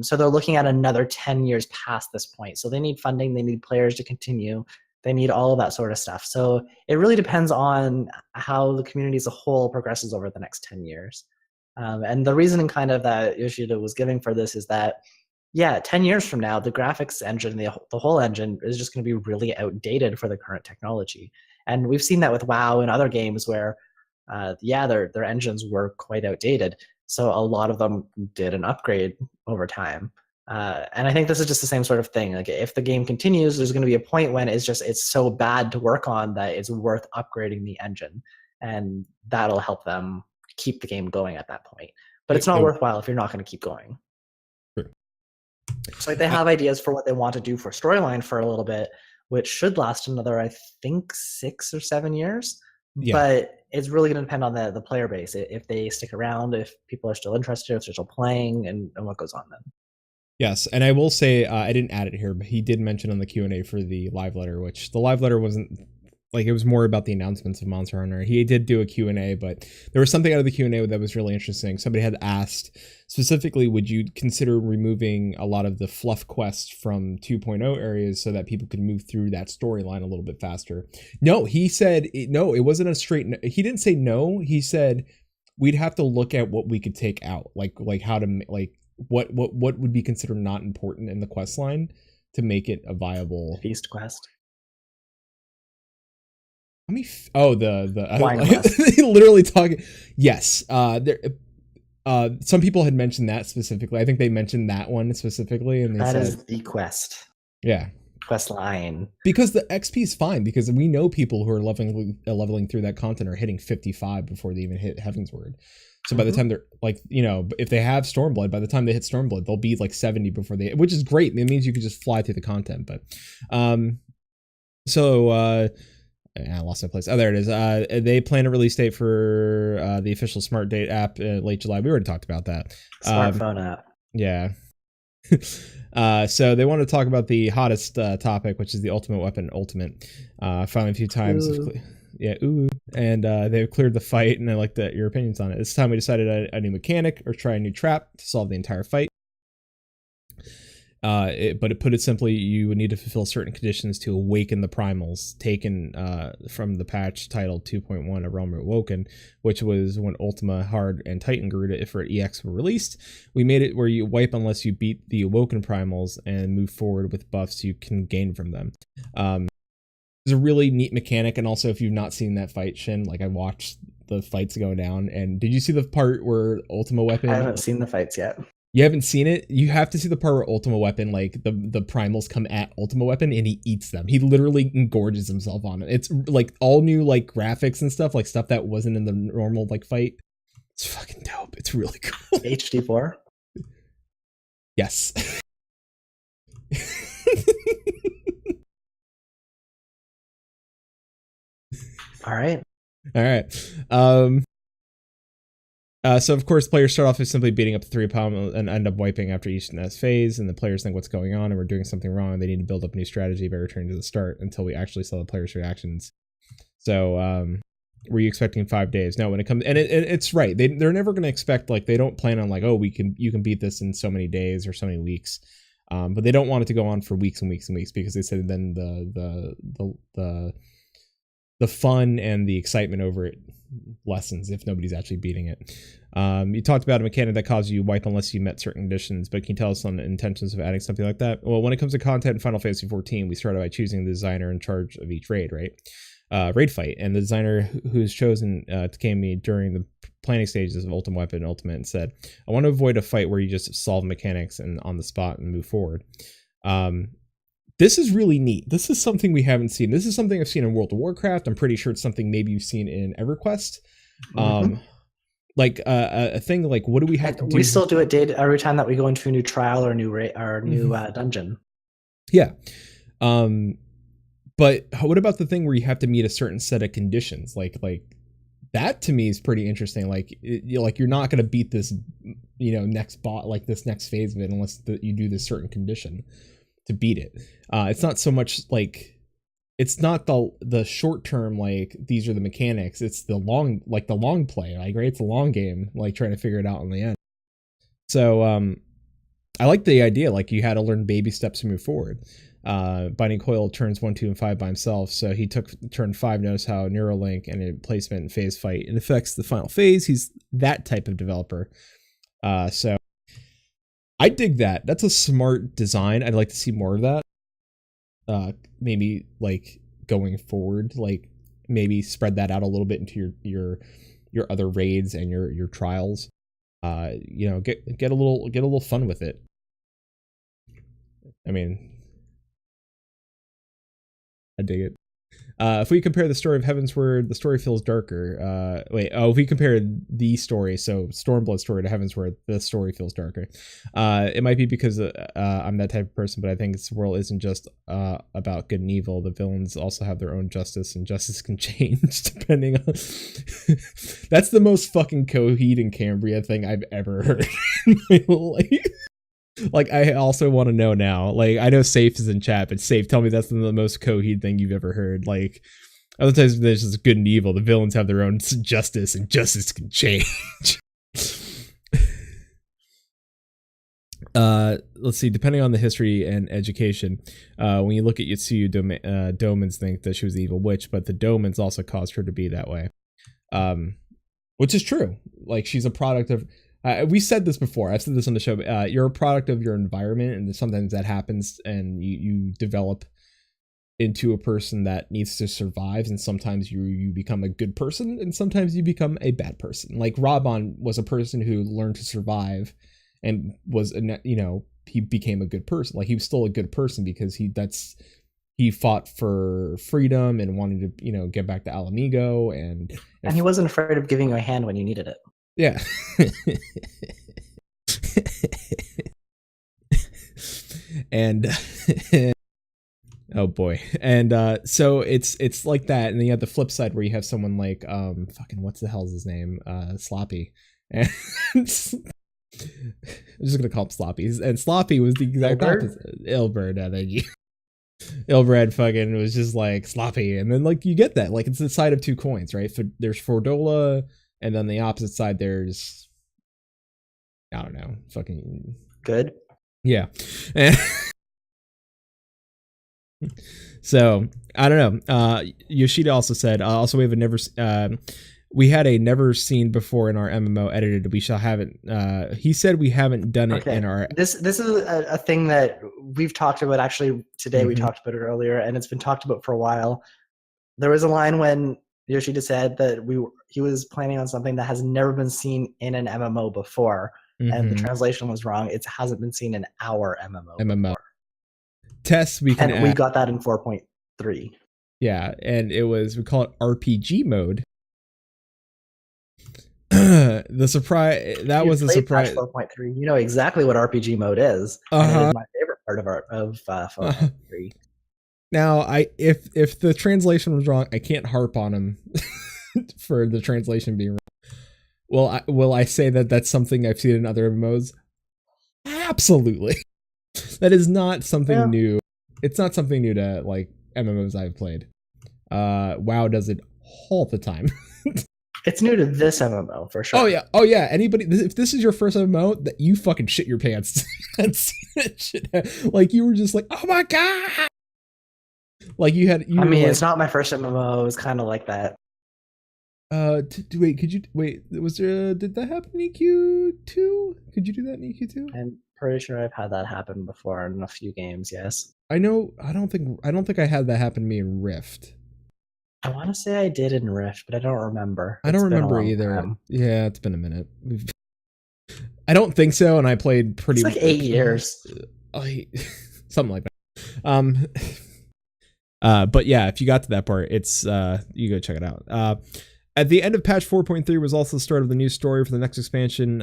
S2: So they're looking at another 10 years past this point. So they need funding, they need players to continue, they need all of that sort of stuff. So it really depends on how the community as a whole progresses over the next 10 years. And the reasoning kind of that Yoshida was giving for this is that, yeah, 10 years from now, the graphics engine, the whole engine is just going to be really outdated for the current technology. And we've seen that with WoW and other games where their engines were quite outdated. So a lot of them did an upgrade over time. And I think this is just the same sort of thing. Like, if the game continues, there's going to be a point when it's so bad to work on that it's worth upgrading the engine. And that'll help them keep the game going at that point. But it's not worthwhile if you're not going to keep going.
S1: Sure.
S2: So they have ideas for what they want to do for storyline for a little bit, which should last another, I think, 6 or 7 years. Yeah. But it's really going to depend on the player base. If they stick around, if people are still interested, if they're still playing, and what goes on then.
S1: Yes, and I will say, I didn't add it here, but he did mention on the Q&A for the live letter, which the live letter wasn't like it was more about the announcements of Monster Hunter. He did do a Q&A, but there was something out of the Q&A that was really interesting. Somebody had asked specifically, would you consider removing a lot of the fluff quests from 2.0 areas so that people could move through that storyline a little bit faster? No, he said, no, it wasn't a straight, he didn't say no. He said, we'd have to look at what we could take out, like how to, like what would be considered not important in the quest line to make it a viable
S2: Feast quest.
S1: Let me. The
S2: Wine quest.
S1: literally talking. Yes. There. Some people had mentioned that specifically. I think they mentioned that one specifically, and they
S2: That
S1: said,
S2: is the quest.
S1: Yeah.
S2: Quest line.
S1: Because the XP is fine, because we know people who are leveling through that content are hitting 55 before they even hit Heavensward. So by the time they're like, you know, if they have Stormblood, by the time they hit Stormblood, they'll be like 70 before they, which is great. It means you could just fly through the content. But, I lost my place. Oh, there it is. They plan a release date for the official Smart Date app late July. We already talked about that.
S2: Smartphone app.
S1: Yeah. So they want to talk about the hottest topic, which is the Ultimate Weapon Ultimate. Finally, a few times. And they've cleared the fight, and I like your opinions on it. This time we decided a new mechanic or try a new trap to solve the entire fight. But it put it simply, you would need to fulfill certain conditions to awaken the primals, taken from the patch titled 2.1, A Realm Awoken, which was when Ultima, Hard, and Titan Garuda Ifrit EX were released. We made it where you wipe unless you beat the awoken primals and move forward with buffs you can gain from them. It's a really neat mechanic, and also if you've not seen that fight, Shin, like I watched the fights go down, and did you see the part where Ultima Weapon?
S2: I haven't seen the fights yet.
S1: You haven't seen it? You have to see the part where Ultima Weapon, like the primals come at Ultima Weapon and he eats them. He literally engorges himself on it. It's like all new like graphics and stuff, like stuff that wasn't in the normal like fight. It's fucking dope. It's really cool.
S2: HD4?
S1: Yes.
S2: All right.
S1: So of course players start off with simply beating up the 3 pound and end up wiping after each next phase, and the players think what's going on and we're doing something wrong. They need to build up a new strategy by returning to the start until we actually saw the players' reactions. So were you expecting 5 days? No, when it comes, and it's right. They're never going to expect, like, they don't plan on like, oh, you can beat this in so many days or so many weeks. But they don't want it to go on for weeks and weeks and weeks, because they said then the fun and the excitement over it lessens if nobody's actually beating it. You talked about a mechanic that caused you wipe unless you met certain conditions, but can you tell us on the intentions of adding something like that? Well, when it comes to content in Final Fantasy XIV, we started by choosing the designer in charge of each raid, right? Raid fight, and the designer who's chosen came to me during the planning stages of Ultimate Weapon Ultimate and said, I want to avoid a fight where you just solve mechanics and on the spot and move forward. This is really neat. This is something we haven't seen. This is something I've seen in World of Warcraft. I'm pretty sure it's something maybe you've seen in EverQuest. Like a thing like, what do we have to do?
S2: We still do it every time that we go into a new trial or a new dungeon.
S1: Yeah. But what about the thing where you have to meet a certain set of conditions? Like that to me is pretty interesting. Like you're not going to beat this, next bot, like this next phase of it, unless you do this certain condition to beat it. It's not so much like, it's not the short term, like these are the mechanics. It's the long play, like, right? It's a long game, like trying to figure it out in the end. So I like the idea, like you had to learn baby steps to move forward. Binding Coil turns 1, 2, and 5 by himself, so he took turn 5, notice how Neuralink and a placement and phase fight, it affects the final phase. He's that type of developer. So I dig that. That's a smart design. I'd like to see more of that. Maybe like going forward, like maybe spread that out a little bit into your other raids and your trials. Get a little fun with it. I mean, I dig it. If we compare the story of Heavensward, the story feels darker. If we compare the story, so Stormblood story to Heavensward, the story feels darker. It might be because I'm that type of person, but I think this world isn't just about good and evil. The villains also have their own justice, and justice can change depending on... That's the most fucking Coheed and Cambria thing I've ever heard in my life. Like, I also want to know now. Like, I know Safe is in chat, but Safe, tell me that's the most Coheed thing you've ever heard. Like, Other times there's just good and evil. The villains have their own justice, and justice can change. Let's see. Depending on the history and education, when you look at Yotsuyu, Domans think that she was the evil witch, but the Domans also caused her to be that way, which is true. Like, she's a product of. We said this before. I've said this on the show. You're a product of your environment, and sometimes that happens, and you develop into a person that needs to survive, and sometimes you become a good person, and sometimes you become a bad person. Like, Robon was a person who learned to survive, and was, you know, he became a good person. Like, he was still a good person because he fought for freedom and wanted to, you know, get back to Alamigo, and
S2: he wasn't afraid of giving you a hand when you needed it.
S1: Yeah. And oh boy. And so it's like that, and then you have the flip side where you have someone like fucking what's the hell's his name? Sloppy. And I'm just gonna call him Sloppy. And Sloppy was the exact opposite. Ilberd, thank you. Ilbred fucking was just like sloppy, and then like you get that, like it's the side of two coins, right? There's Fordola, and then the opposite side there's, I don't know, fucking
S2: good.
S1: Yeah. So I don't know. Yoshida also said, also we had a never seen before in our MMO edited. We shall have it. He said we haven't done it in our.
S2: This is a thing that we've talked about. Actually, today we talked about it earlier, and it's been talked about for a while. There was a line when Yoshida said that he was planning on something that has never been seen in an MMO before, and the translation was wrong. It hasn't been seen in our MMO. Before.
S1: Tests we can.
S2: And we got that in 4.3.
S1: Yeah, and we call it RPG mode. The surprise that was a surprise.
S2: 4.3. You know exactly what RPG mode is. And it is my favorite part of 4.3.
S1: Now, if the translation was wrong, I can't harp on him for the translation being wrong. Will I say that that's something I've seen in other MMOs? Absolutely. That is not something new. It's not something new to like MMOs I've played. WoW does it all the time.
S2: It's new to this MMO for sure.
S1: Oh yeah. Anybody, if this is your first MMO, that you fucking shit your pants. Like you were just like, oh my god. Like you had.
S2: I mean, it's not my first MMO. It was kind of like that.
S1: Wait, could you wait? Was there? Did that happen in EQ2? Could you do that in EQ2?
S2: I'm pretty sure I've had that happen before in a few games. Yes.
S1: I know. I don't think I had that happen to me in Rift.
S2: I want to say I did in Rift, but I don't remember.
S1: I don't remember either. Yeah, it's been a minute. I don't think so, and I played pretty.
S2: It's like 8 years.
S1: Something like that. But yeah, if you got to that part, it's you go check it out. At the end of patch 4.3 was also the start of the new story for the next expansion.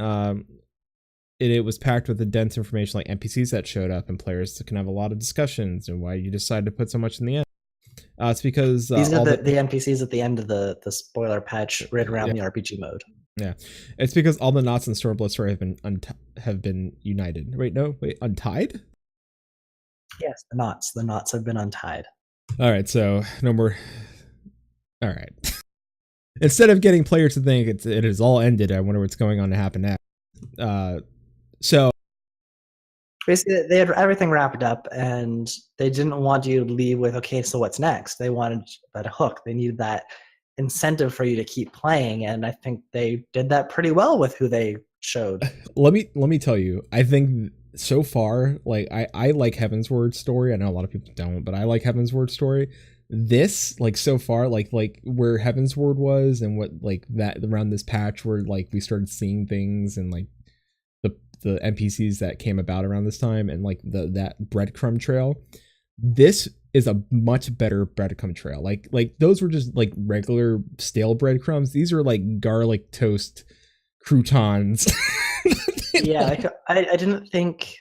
S1: It was packed with the dense information like NPCs that showed up, and players can have a lot of discussions and why you decided to put so much in the end. It's because
S2: these are the NPCs at the end of the spoiler patch right around the RPG mode.
S1: Yeah, it's because all the knots in the Stormblood story have been united. Wait, untied?
S2: Yes, the knots have been untied.
S1: All right, so no more. All right. Instead of getting players to think it is all ended, I wonder what's going on to happen next. So
S2: basically, they had everything wrapped up, and they didn't want you to leave with, okay, so what's next? They wanted that hook. They needed that incentive for you to keep playing, and I think they did that pretty well with who they showed.
S1: Let me tell you, I think so far, like I like Heavensward story. I know a lot of people don't, but I like Heavensward story. This, like so far, like where Heavensward was, and what like that around this patch where like we started seeing things, and like the NPCs that came about around this time, and like that breadcrumb trail. This is a much better breadcrumb trail. Like those were just like regular stale breadcrumbs. These are like garlic toast croutons.
S2: Yeah, I didn't think,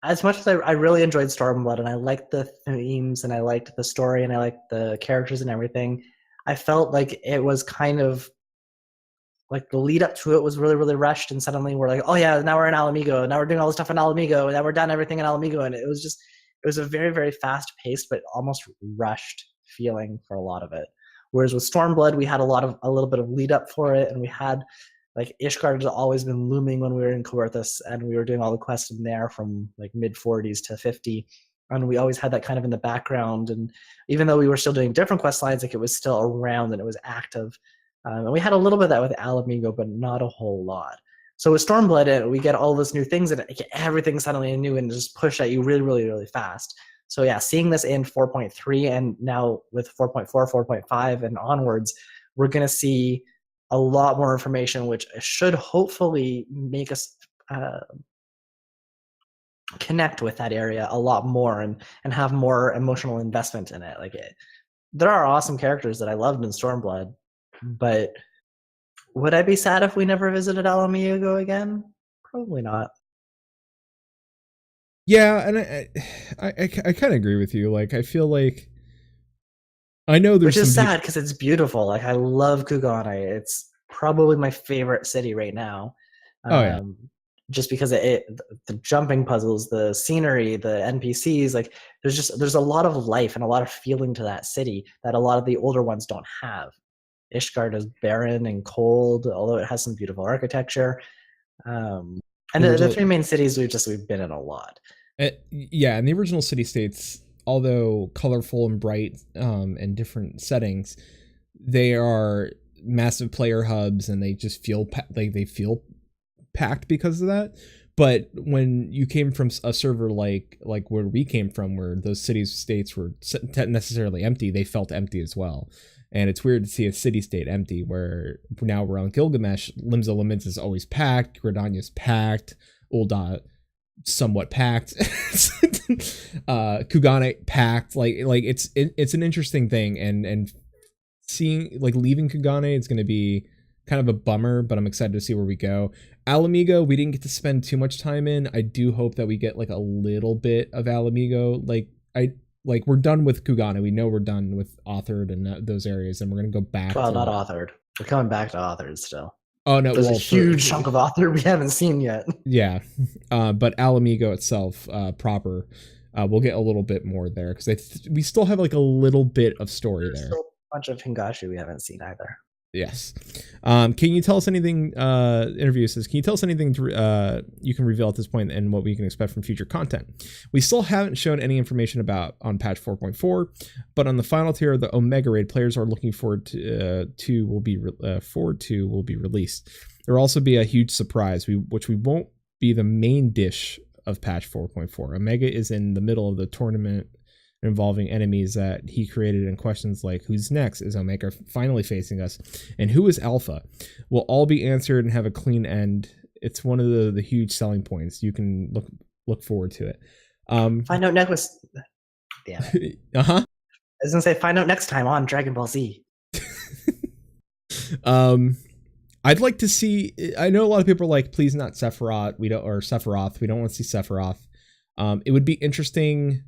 S2: as much as I really enjoyed Stormblood, and I liked the themes, and I liked the story, and I liked the characters and everything, I felt like it was kind of like the lead up to it was really, really rushed, and suddenly we're like, oh yeah, now we're in Alamigo, now we're doing all this stuff in Alamigo, and now we're done everything in Alamigo, and it was a very, very fast paced but almost rushed feeling for a lot of it. Whereas with Stormblood, we had a little bit of lead up for it, and we had like Ishgard had always been looming when we were in Coerthas, and we were doing all the quests in there from like mid 40s to 50. And we always had that kind of in the background. And even though we were still doing different quest lines, like it was still around and it was active. And we had a little bit of that with Alamigo, but not a whole lot. So with Stormblood, we get all those new things and everything suddenly new and just push at you really, really, really fast. So yeah, seeing this in 4.3 and now with 4.4, 4.5 and onwards, we're going to see a lot more information, which should hopefully make us connect with that area a lot more and have more emotional investment in it. There are awesome characters that I loved in Stormblood, but would I be sad if we never visited Alamigo again? Probably not.
S1: Yeah, and I kind of agree with you. Like, I feel like I know there's
S2: which is sad because it's beautiful. Like, I love Kugane. It's probably my favorite city right now.
S1: Yeah.
S2: Just because the jumping puzzles, the scenery, the NPCs, like there's a lot of life and a lot of feeling to that city that a lot of the older ones don't have. Ishgard is barren and cold, although it has some beautiful architecture. And the three main cities we've been in a lot.
S1: Yeah, and the original city-states, although colorful and bright and different settings, they are massive player hubs, and they just feel they feel packed because of that. But when you came from a server like where we came from, where those city-states were necessarily empty, they felt empty as well. And it's weird to see a city-state empty, where now we're on Gilgamesh. Limsa Limits is always packed. Gridania's packed. Ul'dah somewhat packed. Kugane packed. Like it's an interesting thing, and seeing leaving Kugane, it's going to be kind of a bummer, but I'm excited to see where we go. Alamigo, we didn't get to spend too much time in. I do hope that we get a little bit of Alamigo. We're done with Kugane. We know we're done with Authored and those areas, and we're gonna go back.
S2: Well, not Authored. We're coming back to Authored still.
S1: Oh no,
S2: there's a huge chunk of Authored we haven't seen yet.
S1: Yeah, but Alamigo itself, proper, we'll get a little bit more there because we still have a little bit of story there.
S2: Still a bunch of Hingashi we haven't seen either.
S1: Yes. Can you tell us anything, interview says, can you tell us anything you can reveal at this point and what we can expect from future content? We still haven't shown any information on patch 4.4, but on the final tier of the Omega Raid, players are looking forward to will be released. There will also be a huge surprise, which won't be the main dish of patch 4.4. Omega is in the middle of the tournament involving enemies that he created, and questions like who's next, is Omega finally facing us, and who is Alpha, will all be answered and have a clean end. It's one of the huge selling points. You can look forward to it.
S2: Find out next. Yeah.
S1: Uh-huh.
S2: I was gonna say find out next time on Dragon Ball Z.
S1: I'd like to see. I know a lot of people are like, please not Sephiroth. We don't want to see Sephiroth. It would be interesting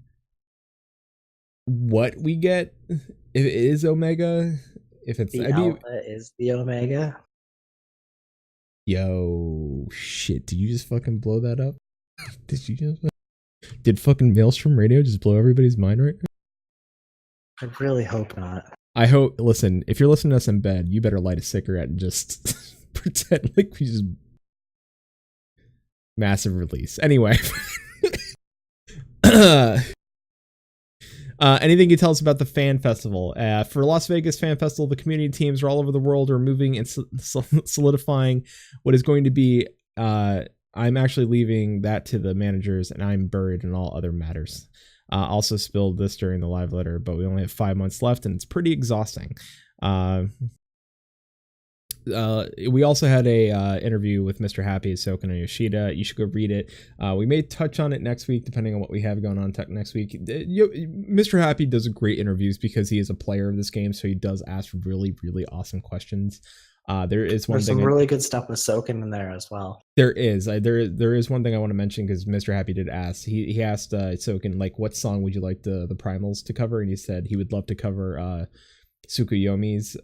S1: what we get if it is Omega. If it's
S2: Alpha is the Omega.
S1: Yo, shit! Did you just fucking blow that up? Did fucking Maelstrom Radio just blow everybody's mind right now?
S2: I really hope not.
S1: I hope. Listen, if you're listening to us in bed, you better light a cigarette and just pretend like we just massive release. Anyway. Anything you tell us about the fan festival? For Las Vegas Fan Festival, the community teams are all over the world are moving and solidifying what is going to be. I'm actually leaving that to the managers, and I'm buried in all other matters. Also spilled this during the live letter, but we only have 5 months left, and it's pretty exhausting. We also had a interview with Mr. Happy, Soken and Yoshida. You should go read it. We may touch on it next week, depending on what we have going on next week. Mr. Happy does great interviews because he is a player of this game, so he does ask really, really awesome questions. There's
S2: some really good stuff with Soken in there as well.
S1: There is. There is one thing I want to mention because Mr. Happy did ask. He asked Soken, what song would you like the Primals to cover? And he said he would love to cover Tsukuyomi's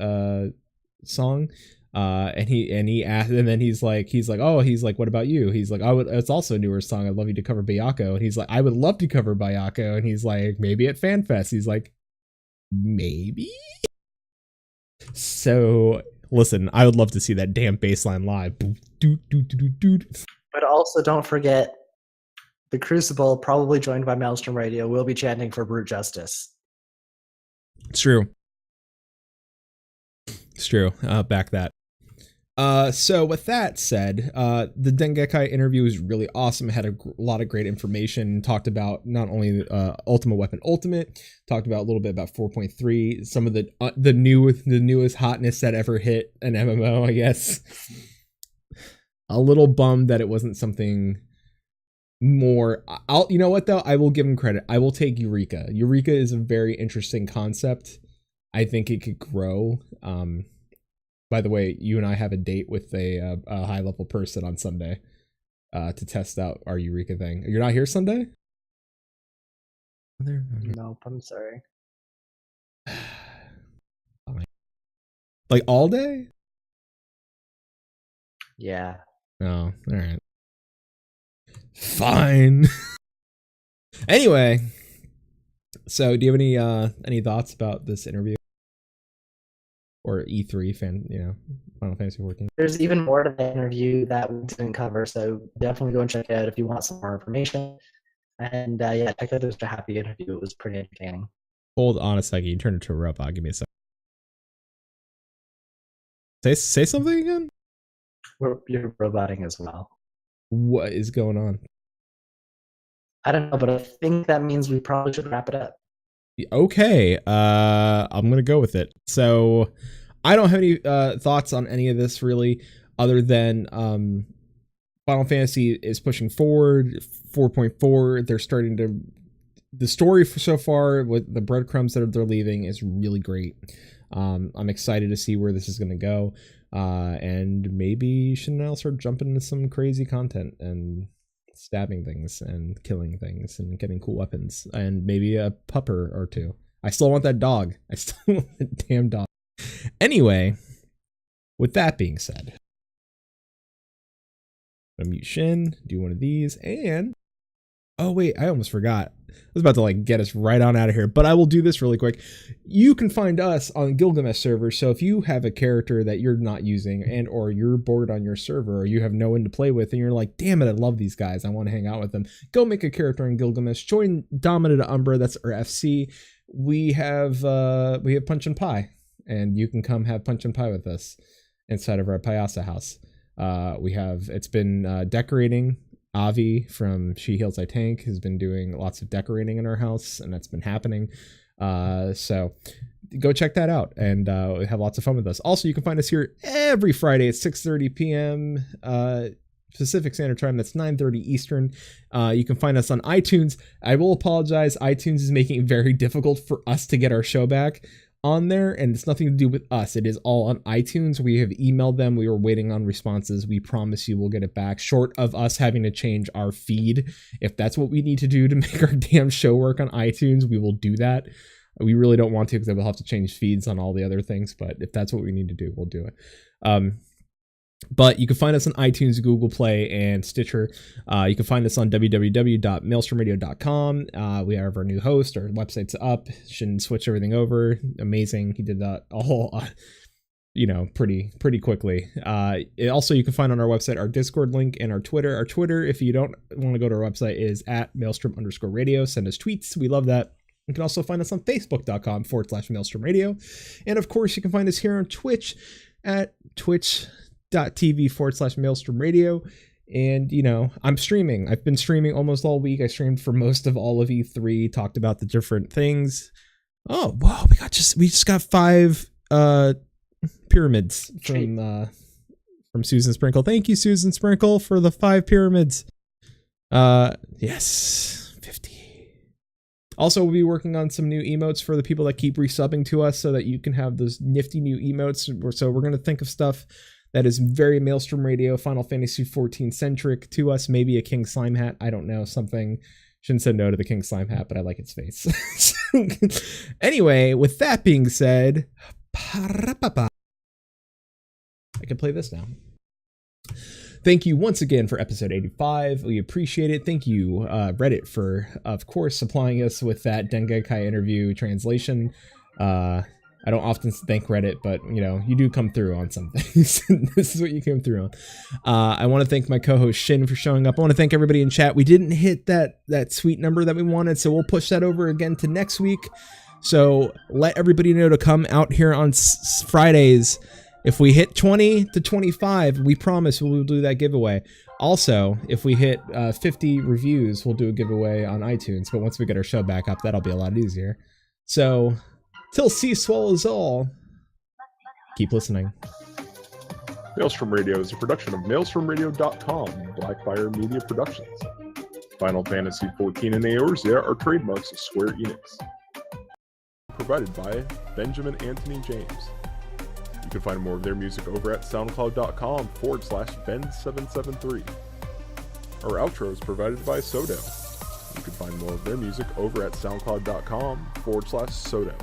S1: song. And he asked, and then he's like, what about you? He's like, it's also a newer song. I'd love you to cover Bayako. And he's like, I would love to cover Bayako. And he's like, maybe at FanFest. He's like, Maybe. So listen, I would love to see that damn bass line live.
S2: But also don't forget, the Crucible, probably joined by Maelstrom Radio, will be chanting for brute justice.
S1: It's true. It's true. Back that. So with that said, the Dengekai interview was really awesome. It had a lot of great information. Talked about not only Ultimate Weapon Ultimate, talked about a little bit about 4.3, some of the newest hotness that ever hit an MMO, I guess. A little bummed that it wasn't something more. You know what though? I will give him credit. I will take Eureka. Eureka is a very interesting concept. I think it could grow. By the way, you and I have a date with a high level person on Sunday to test out our Eureka thing. You're not here Sunday?
S2: Nope, I'm sorry.
S1: Like all day?
S2: Yeah.
S1: Oh, all right. Fine. Anyway, so do you have any thoughts about this interview? Or EThree Final Fantasy 14.
S2: There's even more to the interview that we didn't cover, so definitely go and check it out if you want some more information. And yeah, check out this Happy interview. It was pretty entertaining.
S1: Hold on a second. You turned into a robot. Give me a second. Say something again?
S2: You're roboting as well.
S1: What is going on?
S2: I don't know, but I think that means we probably should wrap it up.
S1: Okay, I'm gonna go with it. So I don't have any thoughts on any of this really, other than Final Fantasy is pushing forward. 4.4, they're starting to, the story so far with the breadcrumbs that they're leaving is really great. I'm excited to see where this is gonna go, and maybe Chanel start jumping into some crazy content and stabbing things and killing things and getting cool weapons and maybe a pupper or two. I still want that dog. I still want that damn dog. Anyway, with that being said, I'm gonna mute Shin, do one of these, and oh wait, I almost forgot. I was about to get us right on out of here, but I will do this really quick. You can find us on Gilgamesh server, so if you have a character that you're not using and or you're bored on your server or you have no one to play with and you're like, damn it, I love these guys, I want to hang out with them, go make a character in Gilgamesh, join Dominant Umbra, that's our FC. We have Punch and Pie, and you can come have Punch and Pie with us inside of our Payasa house. It's been decorating. Avi from She Heals I Tank has been doing lots of decorating in our house, and that's been happening. So go check that out and have lots of fun with us. Also, you can find us here every Friday at 6:30 p.m. Pacific Standard Time. That's 9:30 Eastern. You can find us on iTunes. I will apologize. iTunes is making it very difficult for us to get our show back on there, and it's nothing to do with us. It is all on iTunes. We have emailed them. We were waiting on responses. We promise you we'll get it back, short of us having to change our feed. If that's what we need to do to make our damn show work on iTunes, we will do that. We really don't want to, because we'll have to change feeds on all the other things, but if that's what we need to do, we'll do it. But you can find us on iTunes, Google Play, and Stitcher. You can find us on www.maelstromradio.com. We have our new host. Our website's up. Shouldn't switch everything over. Amazing. He did that all, pretty quickly. Also, you can find on our website our Discord link and our Twitter. Our Twitter, if you don't want to go to our website, is at maelstrom_radio. Send us tweets. We love that. You can also find us on facebook.com/maelstromradio. And of course, you can find us here on Twitch at twitch.tv/maelstromradio. And I'm streaming. I've been streaming almost all week. I streamed for most of all of E3, talked about the different things. Oh wow, we just got 5 pyramids from Susan Sprinkle. Thank you, Susan Sprinkle, for the 5 pyramids. Yes, 50. Also, we'll be working on some new emotes for the people that keep resubbing to us, so that you can have those nifty new emotes. So we're going to think of stuff that is very Maelstrom Radio, Final Fantasy 14 centric to us. Maybe a King Slime hat. I don't know. Something. Shouldn't say no to the King Slime hat, but I like its face. Anyway, with that being said, I can play this now. Thank you once again for episode 85. We appreciate it. Thank you, Reddit, for, of course, supplying us with that Dengekai interview translation. I don't often thank Reddit, but you do come through on some things. This is what you came through on. I want to thank my co-host Shin for showing up. I want to thank everybody in chat. We didn't hit that sweet number that we wanted, so we'll push that over again to next week. So let everybody know to come out here on Fridays. If we hit 20 to 25, we promise we'll do that giveaway. Also, if we hit 50 reviews, we'll do a giveaway on iTunes. But once we get our show back up, that'll be a lot easier. So, till C swallows all, keep listening.
S3: Maelstrom Radio is a production of maelstromradio.com and Blackfire Media Productions. Final Fantasy XIV and Eorzea are trademarks of Square Enix. Provided by Benjamin Anthony James. You can find more of their music over at soundcloud.com/Ben773. Our outro is provided by Sodo. You can find more of their music over at soundcloud.com/Sodo.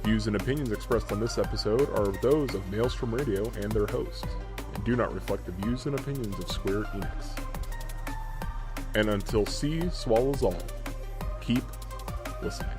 S3: Views and opinions expressed on this episode are those of Maelstrom Radio and their hosts, and do not reflect the views and opinions of Square Enix. And until C swallows all, keep listening.